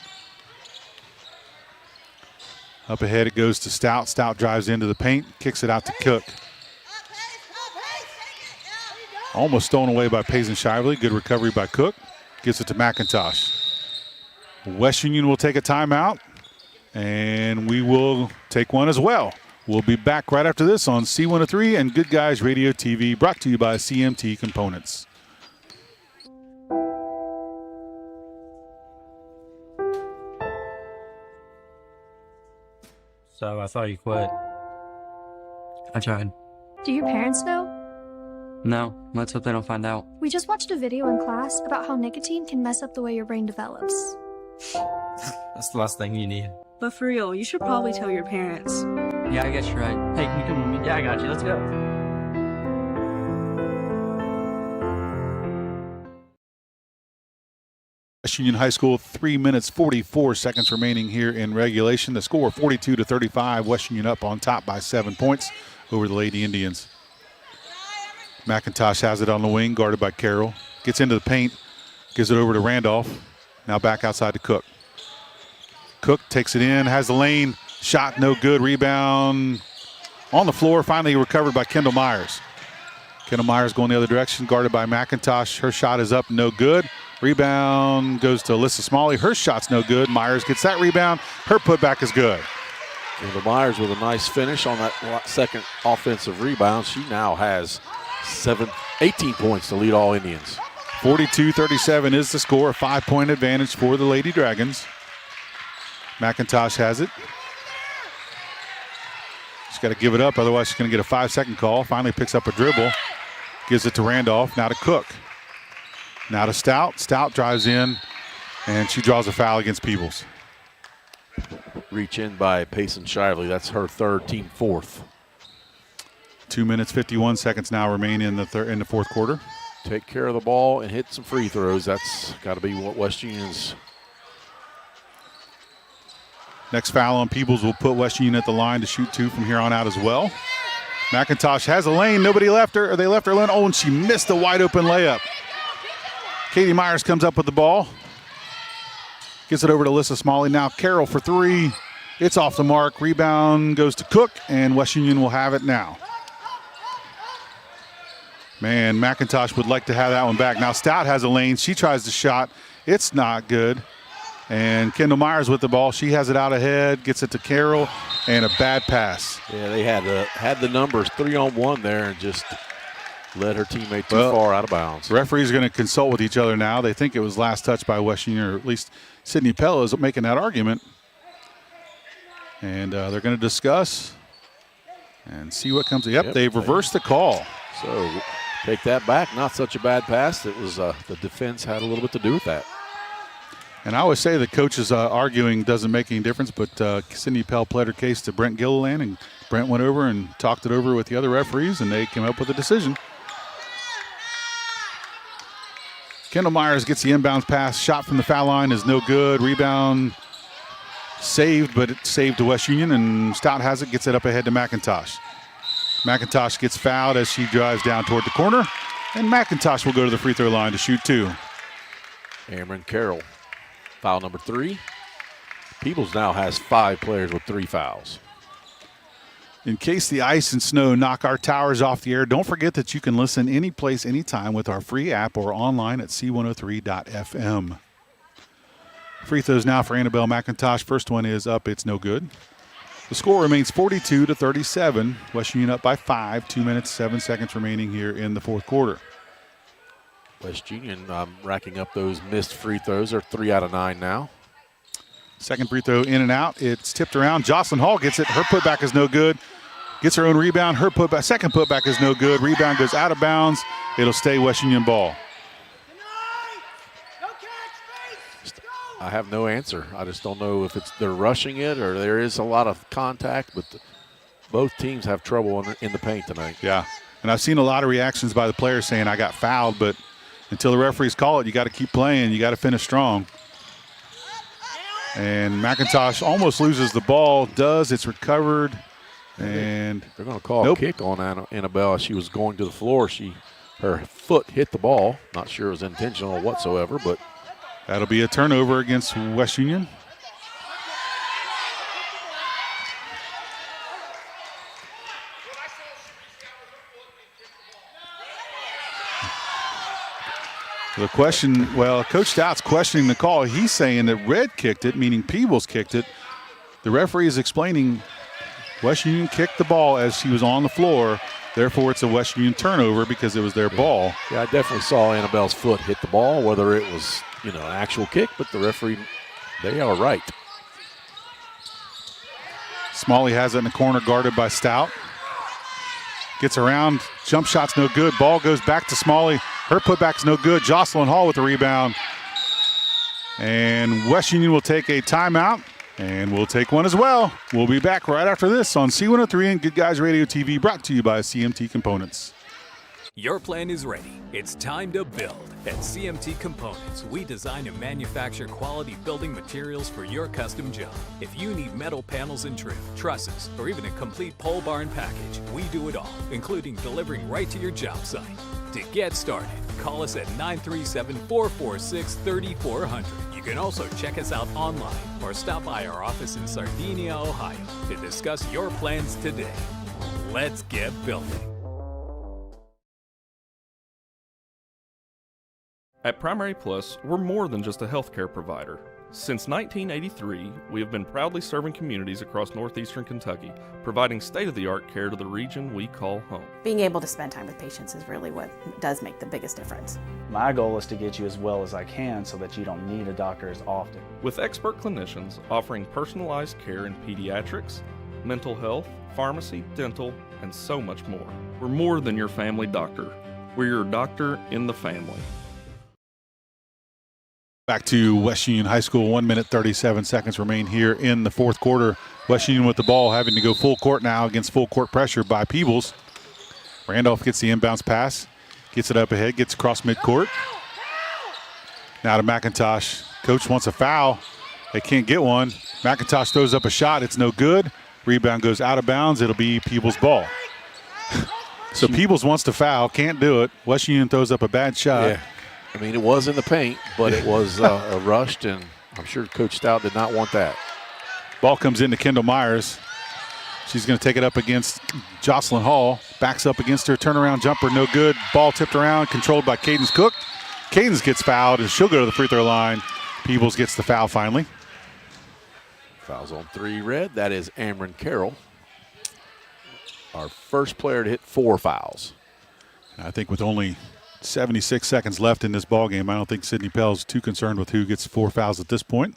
Up ahead it goes to Stout. Stout drives into the paint, kicks it out to Cook. Almost stolen away by Payson Shively. Good recovery by Cook. Gets it to McIntosh. West Union will take a timeout, and we will take one as well. We'll be back right after this on C103 and Good Guys Radio TV, brought to you by CMT Components. So I thought you quit. I tried. Do your parents know? No, let's hope they don't find out. We just watched a video in class about how nicotine can mess up the way your brain develops. That's the last thing you need. But for real, you should probably tell your parents. Yeah, I guess you're right. Hey, can you come with me? Yeah, I got you. Let's go. West Union High School, 3 minutes, 44 seconds remaining here in regulation. The score 42-35. West Union up on top by 7 points over the Lady Indians. McIntosh has it on the wing, guarded by Carroll. Gets into the paint, gives it over to Randolph. Now back outside to Cook. Cook takes it in, has the lane. Shot no good. Rebound on the floor. Finally recovered by Kendall Myers. Kendall Myers going the other direction, guarded by McIntosh. Her shot is up, no good. Rebound goes to Alyssa Smalley. Her shot's no good. Myers gets that rebound. Her putback is good. Kendall Myers with a nice finish on that second offensive rebound. She now has 18 points to lead all Indians. 42-37 is the score. A 5-point advantage for the Lady Dragons. McIntosh has it. She's got to give it up, otherwise she's going to get a 5-second call. Finally picks up a dribble. Gives it to Randolph. Now to Cook. Now to Stout. Stout drives in, and she draws a foul against Peebles. Reach in by Payson Shively. That's her third, team fourth. 2 minutes, 51 seconds now remain in the fourth quarter. Take care of the ball and hit some free throws. That's got to be what West Union's. Next foul on Peebles will put West Union at the line to shoot two from here on out as well. McIntosh has a lane. Nobody left her, or they left her alone. Oh, and she missed a wide open layup. Katie Myers comes up with the ball. Gets it over to Alyssa Smalley. Now Carroll for three. It's off the mark. Rebound goes to Cook, and West Union will have it now. Man, McIntosh would like to have that one back. Now Stout has a lane. She tries the shot. It's not good. And Kendall Myers with the ball. She has it out ahead, gets it to Carroll, and a bad pass. Yeah, they had the numbers 3-on-1 there and just led her teammate too far out of bounds. Referees are going to consult with each other now. They think it was last touch by West Union, or at least Sydney Pella is making that argument. And they're going to discuss and see what comes. Yep, they've reversed the call. So take that back. Not such a bad pass. It was the defense had a little bit to do with that. And I always say the coaches arguing doesn't make any difference, but Sydney Pell pled her case to Brent Gilliland, and Brent went over and talked it over with the other referees, and they came up with a decision. Kendall Myers gets the inbounds pass. Shot from the foul line is no good. Rebound saved, but it's saved to West Union, and Stout has it, gets it up ahead to McIntosh. McIntosh gets fouled as she drives down toward the corner, and McIntosh will go to the free throw line to shoot two. Cameron Carroll. Foul number 3. Peebles now has 5 players with 3 fouls. In case the ice and snow knock our towers off the air, don't forget that you can listen any place, anytime with our free app or online at c103.fm. Free throws now for Annabelle McIntosh. First one is up. It's no good. The score remains 42-37. West Union up by 5. 2 minutes, 7 seconds remaining here in the fourth quarter. West Union racking up those missed free throws. They're 3 out of 9 now. Second free throw in and out. It's tipped around. Jocelyn Hall gets it. Her putback is no good. Gets her own rebound. Her second putback is no good. Rebound goes out of bounds. It'll stay West Union ball. I have no answer. I just don't know if they're rushing it or there is a lot of contact, but both teams have trouble in the paint tonight. Yeah, and I've seen a lot of reactions by the players saying I got fouled, but until the referees call it, you got to keep playing. You got to finish strong. And McIntosh almost loses the ball. It's recovered. And they're going to call a kick on Annabelle. She was going to the floor. Her foot hit the ball. Not sure it was intentional whatsoever, but that'll be a turnover against West Union. The question, well, Coach Stout's questioning the call. He's saying that Red kicked it, meaning Peebles kicked it. The referee is explaining West Union kicked the ball as she was on the floor. Therefore, it's a West Union turnover because it was their ball. Yeah, I definitely saw Annabelle's foot hit the ball, whether it was, an actual kick, but the referee, they are right. Smalley has it in the corner, guarded by Stout. Gets around, jump shot's no good. Ball goes back to Smalley. Her putback's no good. Jocelyn Hall with the rebound. And West Union will take a timeout, and we'll take one as well. We'll be back right after this on C103 and Good Guys Radio TV, brought to you by CMT Components. Your plan is ready. It's time to build. At CMT Components, we design and manufacture quality building materials for your custom job. If you need metal panels and trim, trusses, or even a complete pole barn package, we do it all, including delivering right to your job site. To get started, call us at 937-446-3400. You can also check us out online or stop by our office in Sardinia, Ohio to discuss your plans today. Let's get building. At Primary Plus, we're more than just a healthcare provider. Since 1983, we have been proudly serving communities across northeastern Kentucky, providing state-of-the-art care to the region we call home. Being able to spend time with patients is really what does make the biggest difference. My goal is to get you as well as I can so that you don't need a doctor as often. With expert clinicians offering personalized care in pediatrics, mental health, pharmacy, dental, and so much more. We're more than your family doctor. We're your doctor in the family. Back to West Union High School. 1 minute, 37 seconds remain here in the fourth quarter. West Union with the ball, having to go full court now against full court pressure by Peebles. Randolph gets the inbounds pass, gets it up ahead, gets across midcourt. Now to McIntosh. Coach wants a foul. They can't get one. McIntosh throws up a shot. It's no good. Rebound goes out of bounds. It'll be Peebles' ball. So Peebles wants to foul, can't do it. West Union throws up a bad shot. Yeah. I mean, it was in the paint, but it was rushed, and I'm sure Coach Stout did not want that. Ball comes into Kendall Myers. She's going to take it up against Jocelyn Hall. Backs up against her. Turnaround jumper, no good. Ball tipped around, controlled by Cadence Cook. Cadence gets fouled, and she'll go to the free throw line. Peebles gets the foul finally. Fouls on 3 red. That is Amron Carroll, our first player to hit 4 fouls. I think with only 76 seconds left in this ballgame, I don't think Sydney Pell's too concerned with who gets 4 fouls at this point.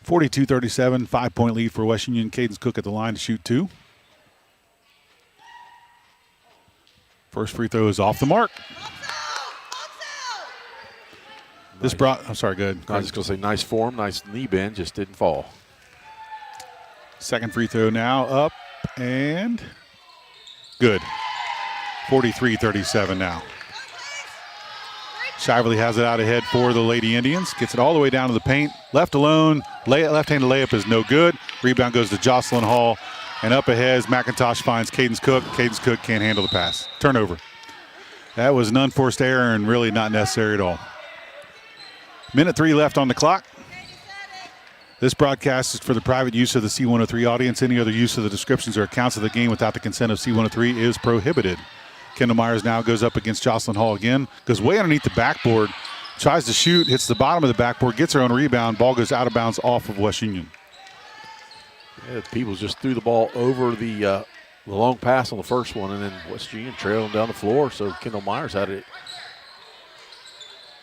42-37, 5-point lead for West Union. Cadence Cook at the line to shoot 2. First free throw is off the mark. This brought, I'm sorry, go ahead. I was just going to say nice form, nice knee bend, just didn't fall. Second free throw now up and good. 43-37 now. Shively has it out ahead for the Lady Indians. Gets it all the way down to the paint. Left alone. Left-handed layup is no good. Rebound goes to Jocelyn Hall. And up ahead, McIntosh finds Cadence Cook. Cadence Cook can't handle the pass. Turnover. That was an unforced error and really not necessary at all. Minute 3 left on the clock. This broadcast is for the private use of the C103 audience. Any other use of the descriptions or accounts of the game without the consent of C103 is prohibited. Kendall Myers now goes up against Jocelyn Hall again. Goes way underneath the backboard. Tries to shoot, hits the bottom of the backboard, gets her own rebound. Ball goes out of bounds off of West Union. Yeah, Peebles just threw the ball over the long pass on the first one, and then West Union trailing down the floor. So Kendall Myers had it.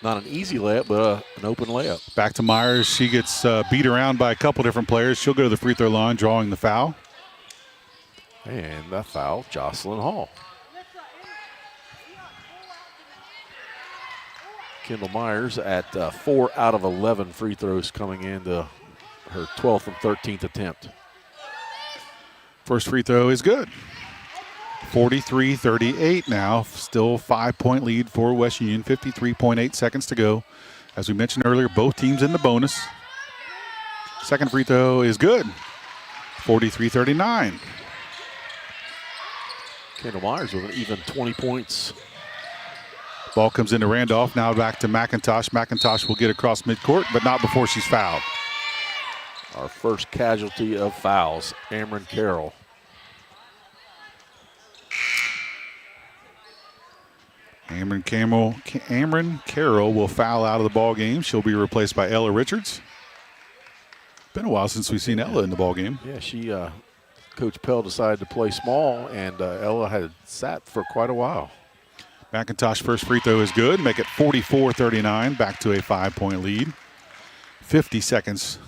Not an easy layup, but an open layup. Back to Myers. She gets beat around by a couple different players. She'll go to the free throw line, drawing the foul. And that foul, Jocelyn Hall. Kendall Myers at 4 out of 11 free throws coming into her 12th and 13th attempt. First free throw is good. 43-38 now. Still 5-point lead for West Union. 53.8 seconds to go. As we mentioned earlier, both teams in the bonus. Second free throw is good. 43-39. Kendall Myers with an even 20 points. Ball comes into Randolph. Now back to McIntosh. McIntosh will get across midcourt, but not before she's fouled. Our first casualty of fouls, Amron Carroll. Amron Carroll will foul out of the ball game. She'll be replaced by Ella Richards. Been a while since we've seen Ella in the ball game. Yeah, she Coach Pell decided to play small, and Ella had sat for quite a while. McIntosh first free throw is good. Make it 44-39. Back to a 5-point lead. 50 seconds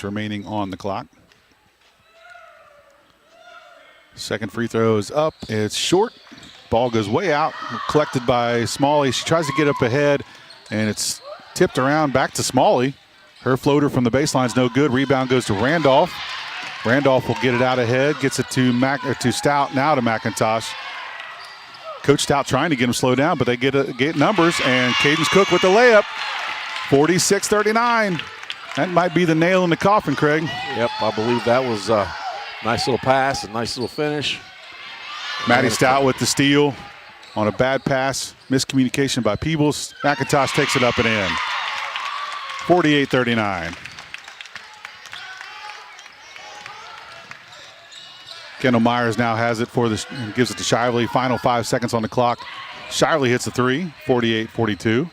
remaining on the clock. Second free throw is up. It's short. Ball goes way out. Collected by Smalley. She tries to get up ahead, and it's tipped around back to Smalley. Her floater from the baseline is no good. Rebound goes to Randolph. Randolph will get it out ahead. Gets it to Stout, now to McIntosh. Coach Stout trying to get him slowed down, but they get numbers, and Cadence Cook with the layup. 46-39. That might be the nail in the coffin, Craig. Yep, I believe that was a nice little pass, a nice little finish. Maddie Stout with the steal on a bad pass. Miscommunication by Peebles. McIntosh takes it up and in. 48-39. Kendall Myers now has it and gives it to Shively. Final 5 seconds on the clock. Shively hits the three, 48-42.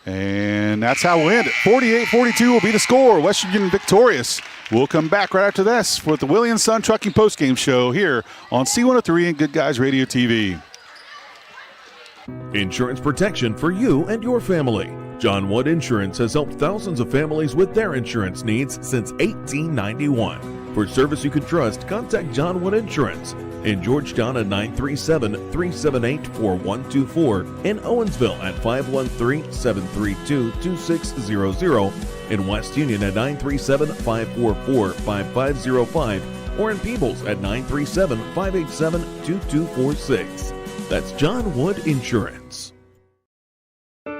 And that's how we'll end it. 48-42 will be the score. West Union victorious. We'll come back right after this with the Williams Sun Trucking Postgame Show here on C103 and Good Guys Radio TV. Insurance protection for you and your family. John Wood Insurance has helped thousands of families with their insurance needs since 1891. For service you can trust, contact John Wood Insurance in Georgetown at 937-378-4124, in Owensville at 513-732-2600, in West Union at 937-544-5505, or in Peebles at 937-587-2246. That's John Wood Insurance.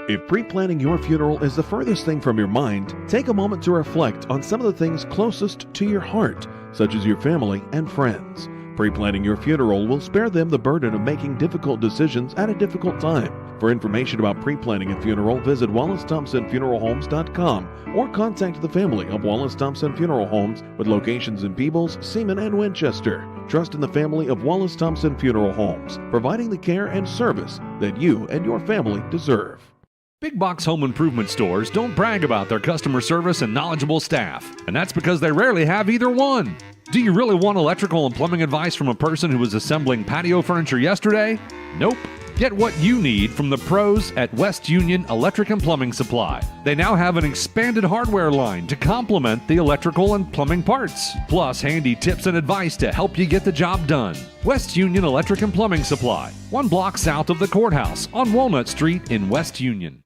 If pre-planning your funeral is the furthest thing from your mind, take a moment to reflect on some of the things closest to your heart, such as your family and friends. Pre-planning your funeral will spare them the burden of making difficult decisions at a difficult time. For information about pre-planning a funeral, visit WallaceThompsonFuneralHomes.com or contact the family of Wallace Thompson Funeral Homes with locations in Peebles, Seaman, and Winchester. Trust in the family of Wallace Thompson Funeral Homes, providing the care and service that you and your family deserve. Big box home improvement stores don't brag about their customer service and knowledgeable staff, and that's because they rarely have either one. Do you really want electrical and plumbing advice from a person who was assembling patio furniture yesterday? Nope. Get what you need from the pros at West Union Electric and Plumbing Supply. They now have an expanded hardware line to complement the electrical and plumbing parts, plus handy tips and advice to help you get the job done. West Union Electric and Plumbing Supply, 1 block south of the courthouse on Walnut Street in West Union.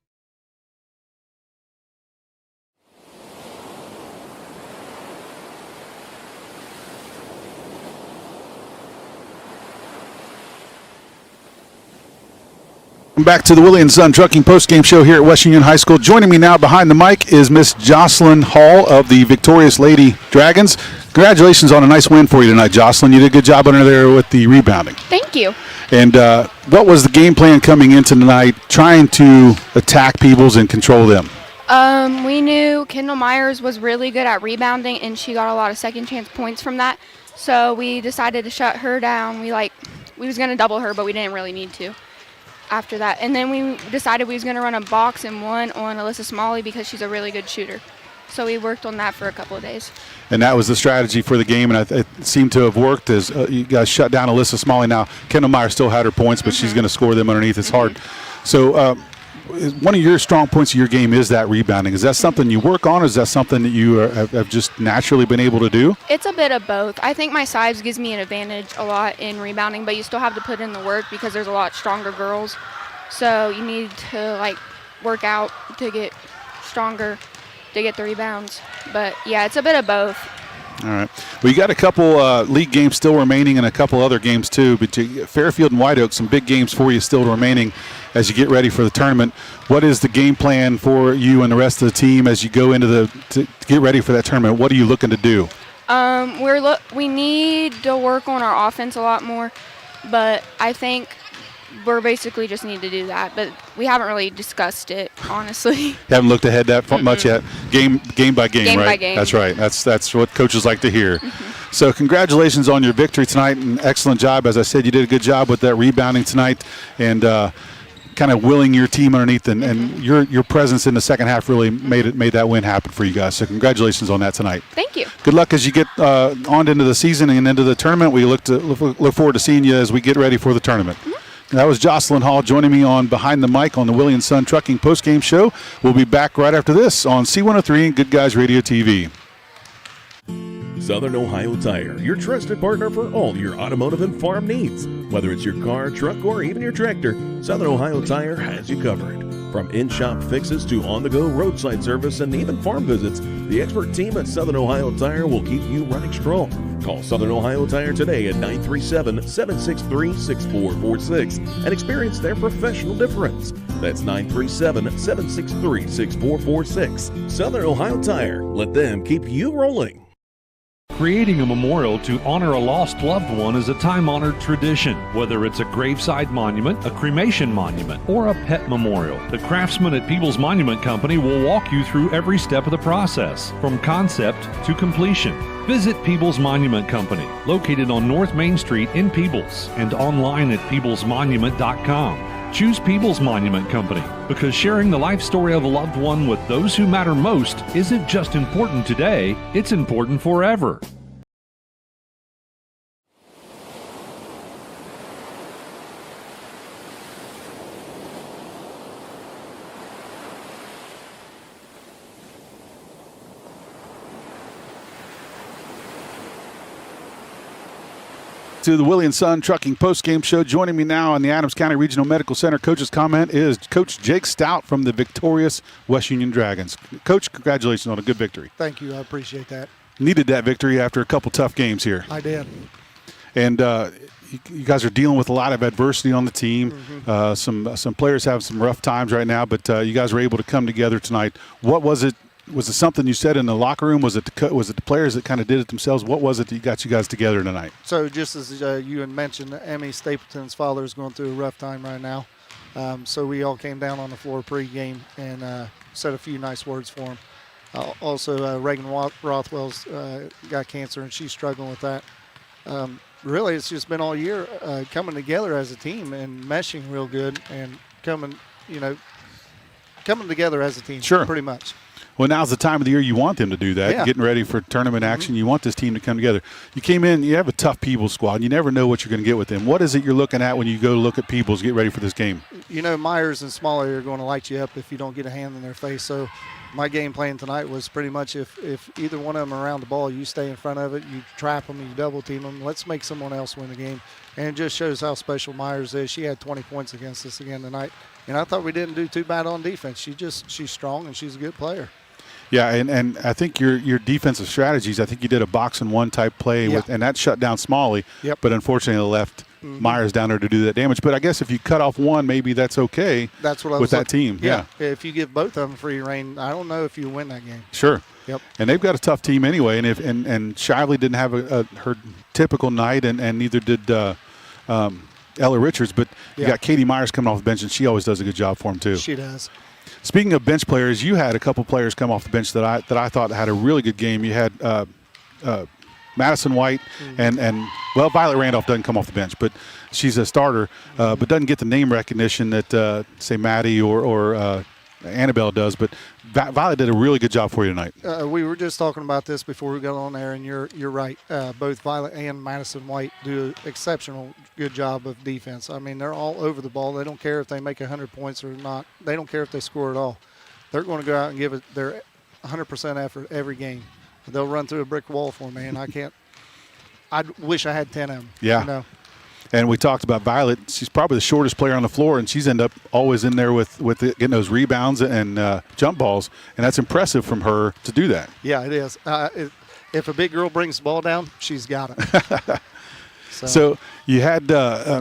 Back to the Williams Sun Trucking Postgame Show here at West Union High School. Joining me now behind the mic is Miss Jocelyn Hall of the victorious Lady Dragons. Congratulations on a nice win for you tonight, Jocelyn. You did a good job under there with the rebounding. Thank you. And what was the game plan coming into tonight, trying to attack Peebles and control them? We knew Kendall Myers was really good at rebounding, and she got a lot of second chance points from that. So we decided to shut her down. We was going to double her, but we didn't really need to after that. And then we decided we was going to run a box and one on Alyssa Smalley because she's a really good shooter. So we worked on that for a couple of days. And that was the strategy for the game, and it seemed to have worked as you guys shut down Alyssa Smalley. Now, Kendall Myers still had her points, but she's going to score them underneath. It's hard. So one of your strong points of your game is that rebounding. Is that something you work on, or is that something that you have just naturally been able to do? It's a bit of both. I think my size gives me an advantage a lot in rebounding, but you still have to put in the work because there's a lot stronger girls. So you need to work out to get stronger, to get the rebounds. But, yeah, it's a bit of both. All right. Well, you got a couple league games still remaining and a couple other games too. But Fairfield and White Oak, some big games for you still remaining as you get ready for the tournament. What is the game plan for you and the rest of the team as you go into to get ready for that tournament? What are you looking to do? We need to work on our offense a lot more, but I think we're basically just need to do that. But we haven't really discussed it, honestly. You haven't looked ahead that much yet. Game by game, Game right? by game. That's right. That's what coaches like to hear. So congratulations on your victory tonight, and excellent job. As I said, you did a good job with that rebounding tonight, and kind of willing your team underneath, and your presence in the second half really made that win happen for you guys. So congratulations on that tonight. Thank you. Good luck as you get on into the season and into the tournament. We look forward to seeing you as we get ready for the tournament. That was Jocelyn Hall joining me on Behind the Mic on the Willie & Son Trucking Postgame Show. We'll be back right after this on C103 and Good Guys Radio TV. Southern Ohio Tire, your trusted partner for all your automotive and farm needs. Whether it's your car, truck, or even your tractor, Southern Ohio Tire has you covered. From in-shop fixes to on-the-go roadside service and even farm visits, the expert team at Southern Ohio Tire will keep you running strong. Call Southern Ohio Tire today at 937-763-6446 and experience their professional difference. That's 937-763-6446. Southern Ohio Tire. Let them keep you rolling. Creating a memorial to honor a lost loved one is a time-honored tradition. Whether it's a graveside monument, a cremation monument, or a pet memorial, the craftsmen at Peebles Monument Company will walk you through every step of the process, from concept to completion. Visit Peebles Monument Company, located on North Main Street in Peebles, and online at peeblesmonument.com. Choose Peebles Monument Company because sharing the life story of a loved one with those who matter most isn't just important today, it's important forever. To the Willie & Son Trucking Postgame Show. Joining me now in the Adams County Regional Medical Center Coach's Comment is Coach Jake Stout from the victorious West Union Dragons. Coach, congratulations on a good victory. Thank you. I appreciate that. Needed that victory after a couple tough games here. I did. And you guys are dealing with a lot of adversity on the team. Some players have some rough times right now, but you guys were able to come together tonight. What was it? Was it something you said in the locker room? Was it the players that kind of did it themselves? What was it that got you guys together tonight? So just as you had mentioned, Emmy Stapleton's father is going through a rough time right now. So we all came down on the floor pregame and said a few nice words for him. Also, Reagan Rothwell's got cancer, and she's struggling with that. Really, it's just been all year coming together as a team and meshing real good and coming together as a team. Sure. Pretty much. Well, now's the time of the year you want them to do that, getting ready for tournament action. You want this team to come together. You came in, you have a tough Peebles squad, and you never know what you're going to get with them. What is it you're looking at when you go to look at Peebles, get ready for this game? You know, Myers and Smalley are going to light you up if you don't get a hand in their face. So my game plan tonight was pretty much if either one of them are around the ball, you stay in front of it, you trap them, you double team them. Let's make someone else win the game. And it just shows how special Myers is. She had 20 points against us again tonight. And I thought we didn't do too bad on defense. She's strong and she's a good player. Yeah, and I think your defensive strategies, I think you did a box-and-one type play, and that shut down Smalley. Yep. But unfortunately, left Myers down there to do that damage. But I guess if you cut off one, maybe that's okay. That's what I with was that team. Yeah. If you give both of them free reign, I don't know if you win that game. Sure. Yep. And they've got a tough team anyway. And and Shively didn't have her typical night, and neither did Ella Richards. But you got Katie Myers coming off the bench, and she always does a good job for them too. She does. Speaking of bench players, you had a couple players come off the bench that I thought had a really good game. You had Madison White and Violet Randolph doesn't come off the bench, but she's a starter, but doesn't get the name recognition that say Maddie or Annabelle does. But Violet did a really good job for you tonight. We were just talking about this before we got on there, and you're right. Both Violet and Madison White do an exceptional good job of defense. I mean, they're all over the ball. They don't care if they make 100 points or not. They don't care if they score at all. They're going to go out and give it their 100% effort every game. They'll run through a brick wall for me, and I wish I had 10 of them. Yeah. You know? And we talked about Violet. She's probably the shortest player on the floor, and she's ended up always in there with getting those rebounds and jump balls. And that's impressive from her to do that. Yeah, it is. If a big girl brings the ball down, she's got it. So you had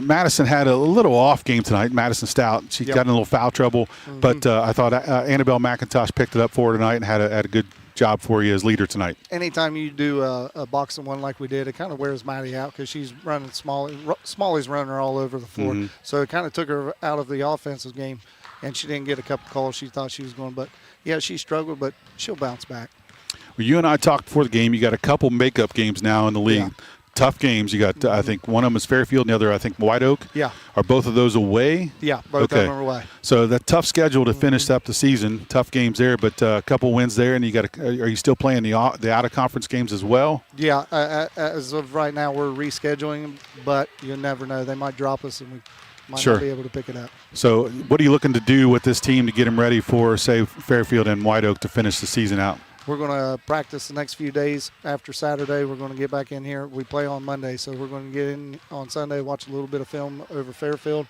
Madison had a little off game tonight. Madison Stout, she got in a little foul trouble, but I thought Annabelle McIntosh picked it up for her tonight and had a good job for you as leader tonight. Anytime you do a boxing one like we did, it kind of wears Maddie out because she's running Smalley's running her all over the floor. So it kind of took her out of the offensive game, and she didn't get a couple calls she thought she was going. But, yeah, she struggled, but she'll bounce back. Well, you and I talked before the game. You got a couple makeup games now in the league. Yeah. Tough games. You got, I think, one of them is Fairfield and the other, I think, White Oak. Yeah. Are both of those away? Yeah, both of them are away. So that tough schedule to finish up the season. Tough games there, but a couple wins there. And you got. Are you still playing the out-of-conference games as well? Yeah. As of right now, we're rescheduling them, but you never know. They might drop us, and we might not be able to pick it up. So what are you looking to do with this team to get them ready for, say, Fairfield and White Oak to finish the season out? We're going to practice the next few days. After Saturday, we're going to get back in here. We play on Monday, so we're going to get in on Sunday, watch a little bit of film over Fairfield,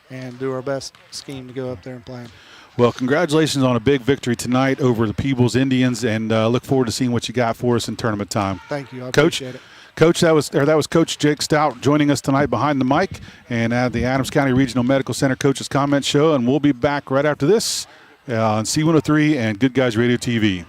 and do our best scheme to go up there and play them. Well, congratulations on a big victory tonight over the Peebles Indians, and look forward to seeing what you got for us in tournament time. Thank you. I Coach, appreciate it. Coach, that was Coach Jake Stout joining us tonight behind the mic and at the Adams County Regional Medical Center Coaches Comment Show, and we'll be back right after this on C103 and Good Guys Radio TV.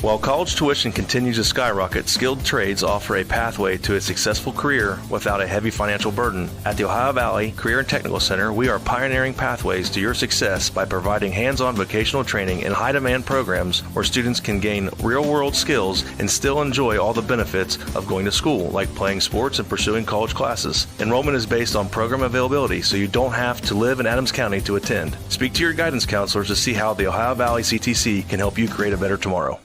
While college tuition continues to skyrocket, skilled trades offer a pathway to a successful career without a heavy financial burden. At the Ohio Valley Career and Technical Center, we are pioneering pathways to your success by providing hands-on vocational training in high-demand programs where students can gain real-world skills and still enjoy all the benefits of going to school, like playing sports and pursuing college classes. Enrollment is based on program availability, so you don't have to live in Adams County to attend. Speak to your guidance counselors to see how the Ohio Valley CTC can help you create a better tomorrow.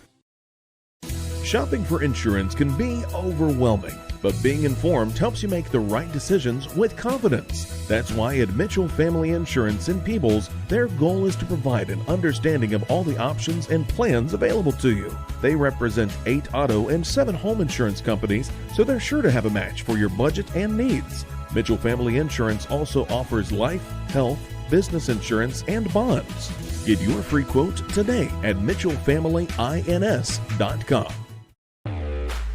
Shopping for insurance can be overwhelming, but being informed helps you make the right decisions with confidence. That's why at Mitchell Family Insurance in Peebles, their goal is to provide an understanding of all the options and plans available to you. They represent 8 auto and 7 home insurance companies, so they're sure to have a match for your budget and needs. Mitchell Family Insurance also offers life, health, business insurance, and bonds. Get your free quote today at mitchellfamilyins.com.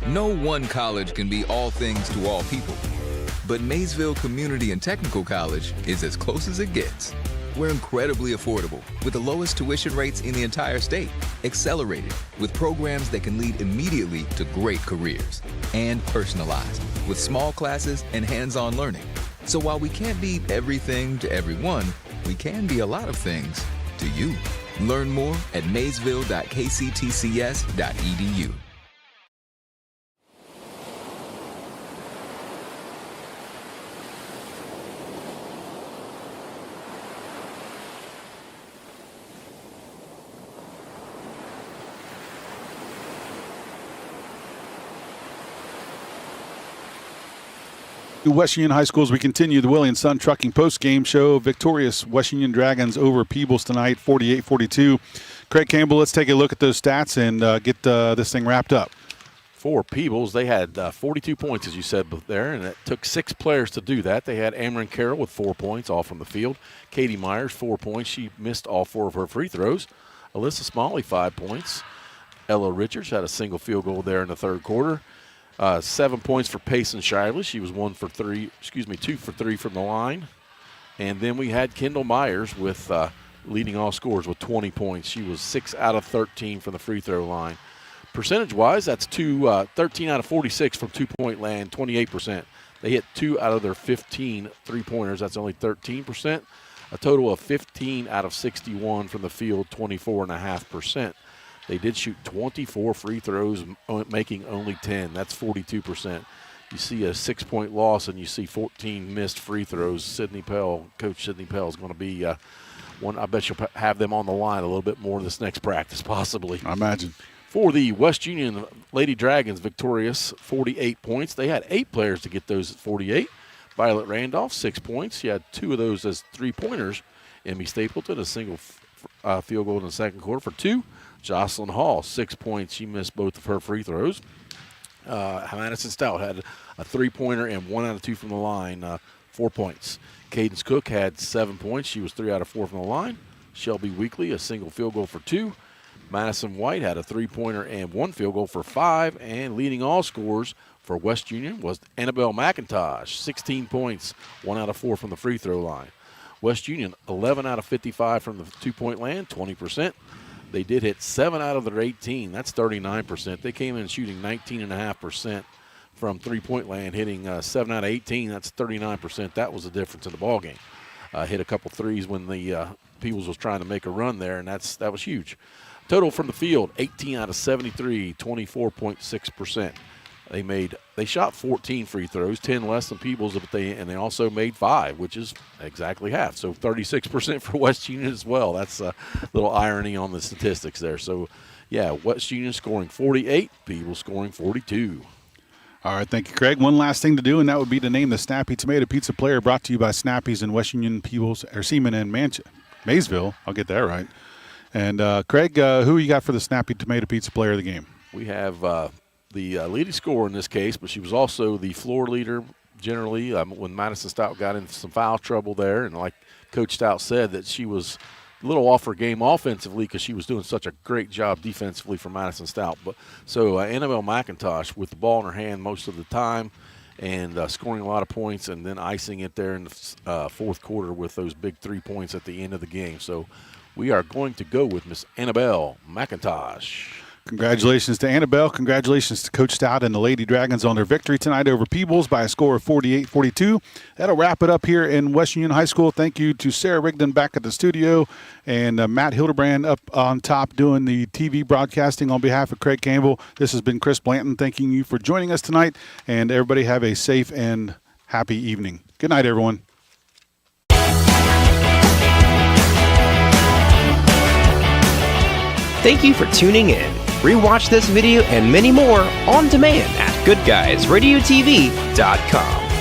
No one college can be all things to all people, but Maysville Community and Technical College is as close as it gets. We're incredibly affordable with the lowest tuition rates in the entire state, accelerated with programs that can lead immediately to great careers, and personalized with small classes and hands-on learning. So while we can't be everything to everyone, we can be a lot of things to you. Learn more at maysville.kctcs.edu. West Union High Schools, we continue the Willie & Son Trucking post-game show. Victorious West Union Dragons over Peebles tonight, 48-42. Craig Campbell, let's take a look at those stats and get this thing wrapped up. For Peebles, they had 42 points, as you said there, and it took 6 players to do that. They had Amron Carroll with 4 points, all from the field. Katie Myers, 4 points. She missed all 4 of her free throws. Alyssa Smalley, 5 points. Ella Richards had a single field goal there in the third quarter. 7 points for Payson Shively. She was 2 for 3 from the line. And then we had Kendall Myers with leading all scorers with 20 points. She was 6 out of 13 from the free throw line. Percentage-wise, that's 13 out of 46 from two-point land, 28%. They hit 2 out of their 15 three-pointers. That's only 13%. A total of 15 out of 61 from the field, 24.5%. They did shoot 24 free throws, making only 10. That's 42%. You see a 6-point loss, and you see 14 missed free throws. Coach Sydney Pell is going to be one. I bet you'll have them on the line a little bit more this next practice, possibly. I imagine. For the West Union Lady Dragons, victorious, 48 points. They had 8 players to get those 48. Violet Randolph, 6 points. She had 2 of those as three-pointers. Emmy Stapleton, a single field goal in the second quarter for 2. Jocelyn Hall, 6 points. She missed both of her free throws. Madison Stout had a 3-pointer and 1 out of 2 from the line, 4 points. Cadence Cook had 7 points. She was 3 out of 4 from the line. Shelby Weekly, a single field goal for 2. Madison White had a 3-pointer and 1 field goal for 5. And leading all scorers for West Union was Annabelle McIntosh, 16 points, 1 out of 4 from the free throw line. West Union, 11 out of 55 from the 2-point land, 20%. They did hit 7 out of their 18. That's 39%. They came in shooting 19.5% from 3-point land, hitting 7 out of 18. That's 39%. That was the difference in the ballgame. Hit a couple threes when the Peebles was trying to make a run there, and that was huge. Total from the field, 18 out of 73, 24.6%. They shot 14 free throws, 10 less than Peebles, but they also made 5, which is exactly half. So 36% for West Union as well. That's a little irony on the statistics there. So, yeah, West Union scoring 48, Peebles scoring 42. All right, thank you, Craig. One last thing to do, and that would be to name the Snappy Tomato Pizza player, brought to you by Snappy's in West Union, Peebles, or Seaman and Maysville. I'll get that right. And, Craig, who you got for the Snappy Tomato Pizza player of the game? We have the leading scorer in this case, but she was also the floor leader generally when Madison Stout got into some foul trouble there. And like Coach Stout said, that she was a little off her game offensively because she was doing such a great job defensively for Madison Stout. But so Annabelle McIntosh with the ball in her hand most of the time and scoring a lot of points and then icing it there in the fourth quarter with those big 3 points at the end of the game. So we are going to go with Miss Annabelle McIntosh. Congratulations to Annabelle. Congratulations to Coach Stout and the Lady Dragons on their victory tonight over Peebles by a score of 48-42. That'll wrap it up here in West Union High School. Thank you to Sarah Rigdon back at the studio and Matt Hildebrand up on top doing the TV broadcasting on behalf of Craig Campbell. This has been Chris Blanton thanking you for joining us tonight, and everybody have a safe and happy evening. Good night, everyone. Thank you for tuning in. Rewatch this video and many more on demand at goodguysradiotv.com.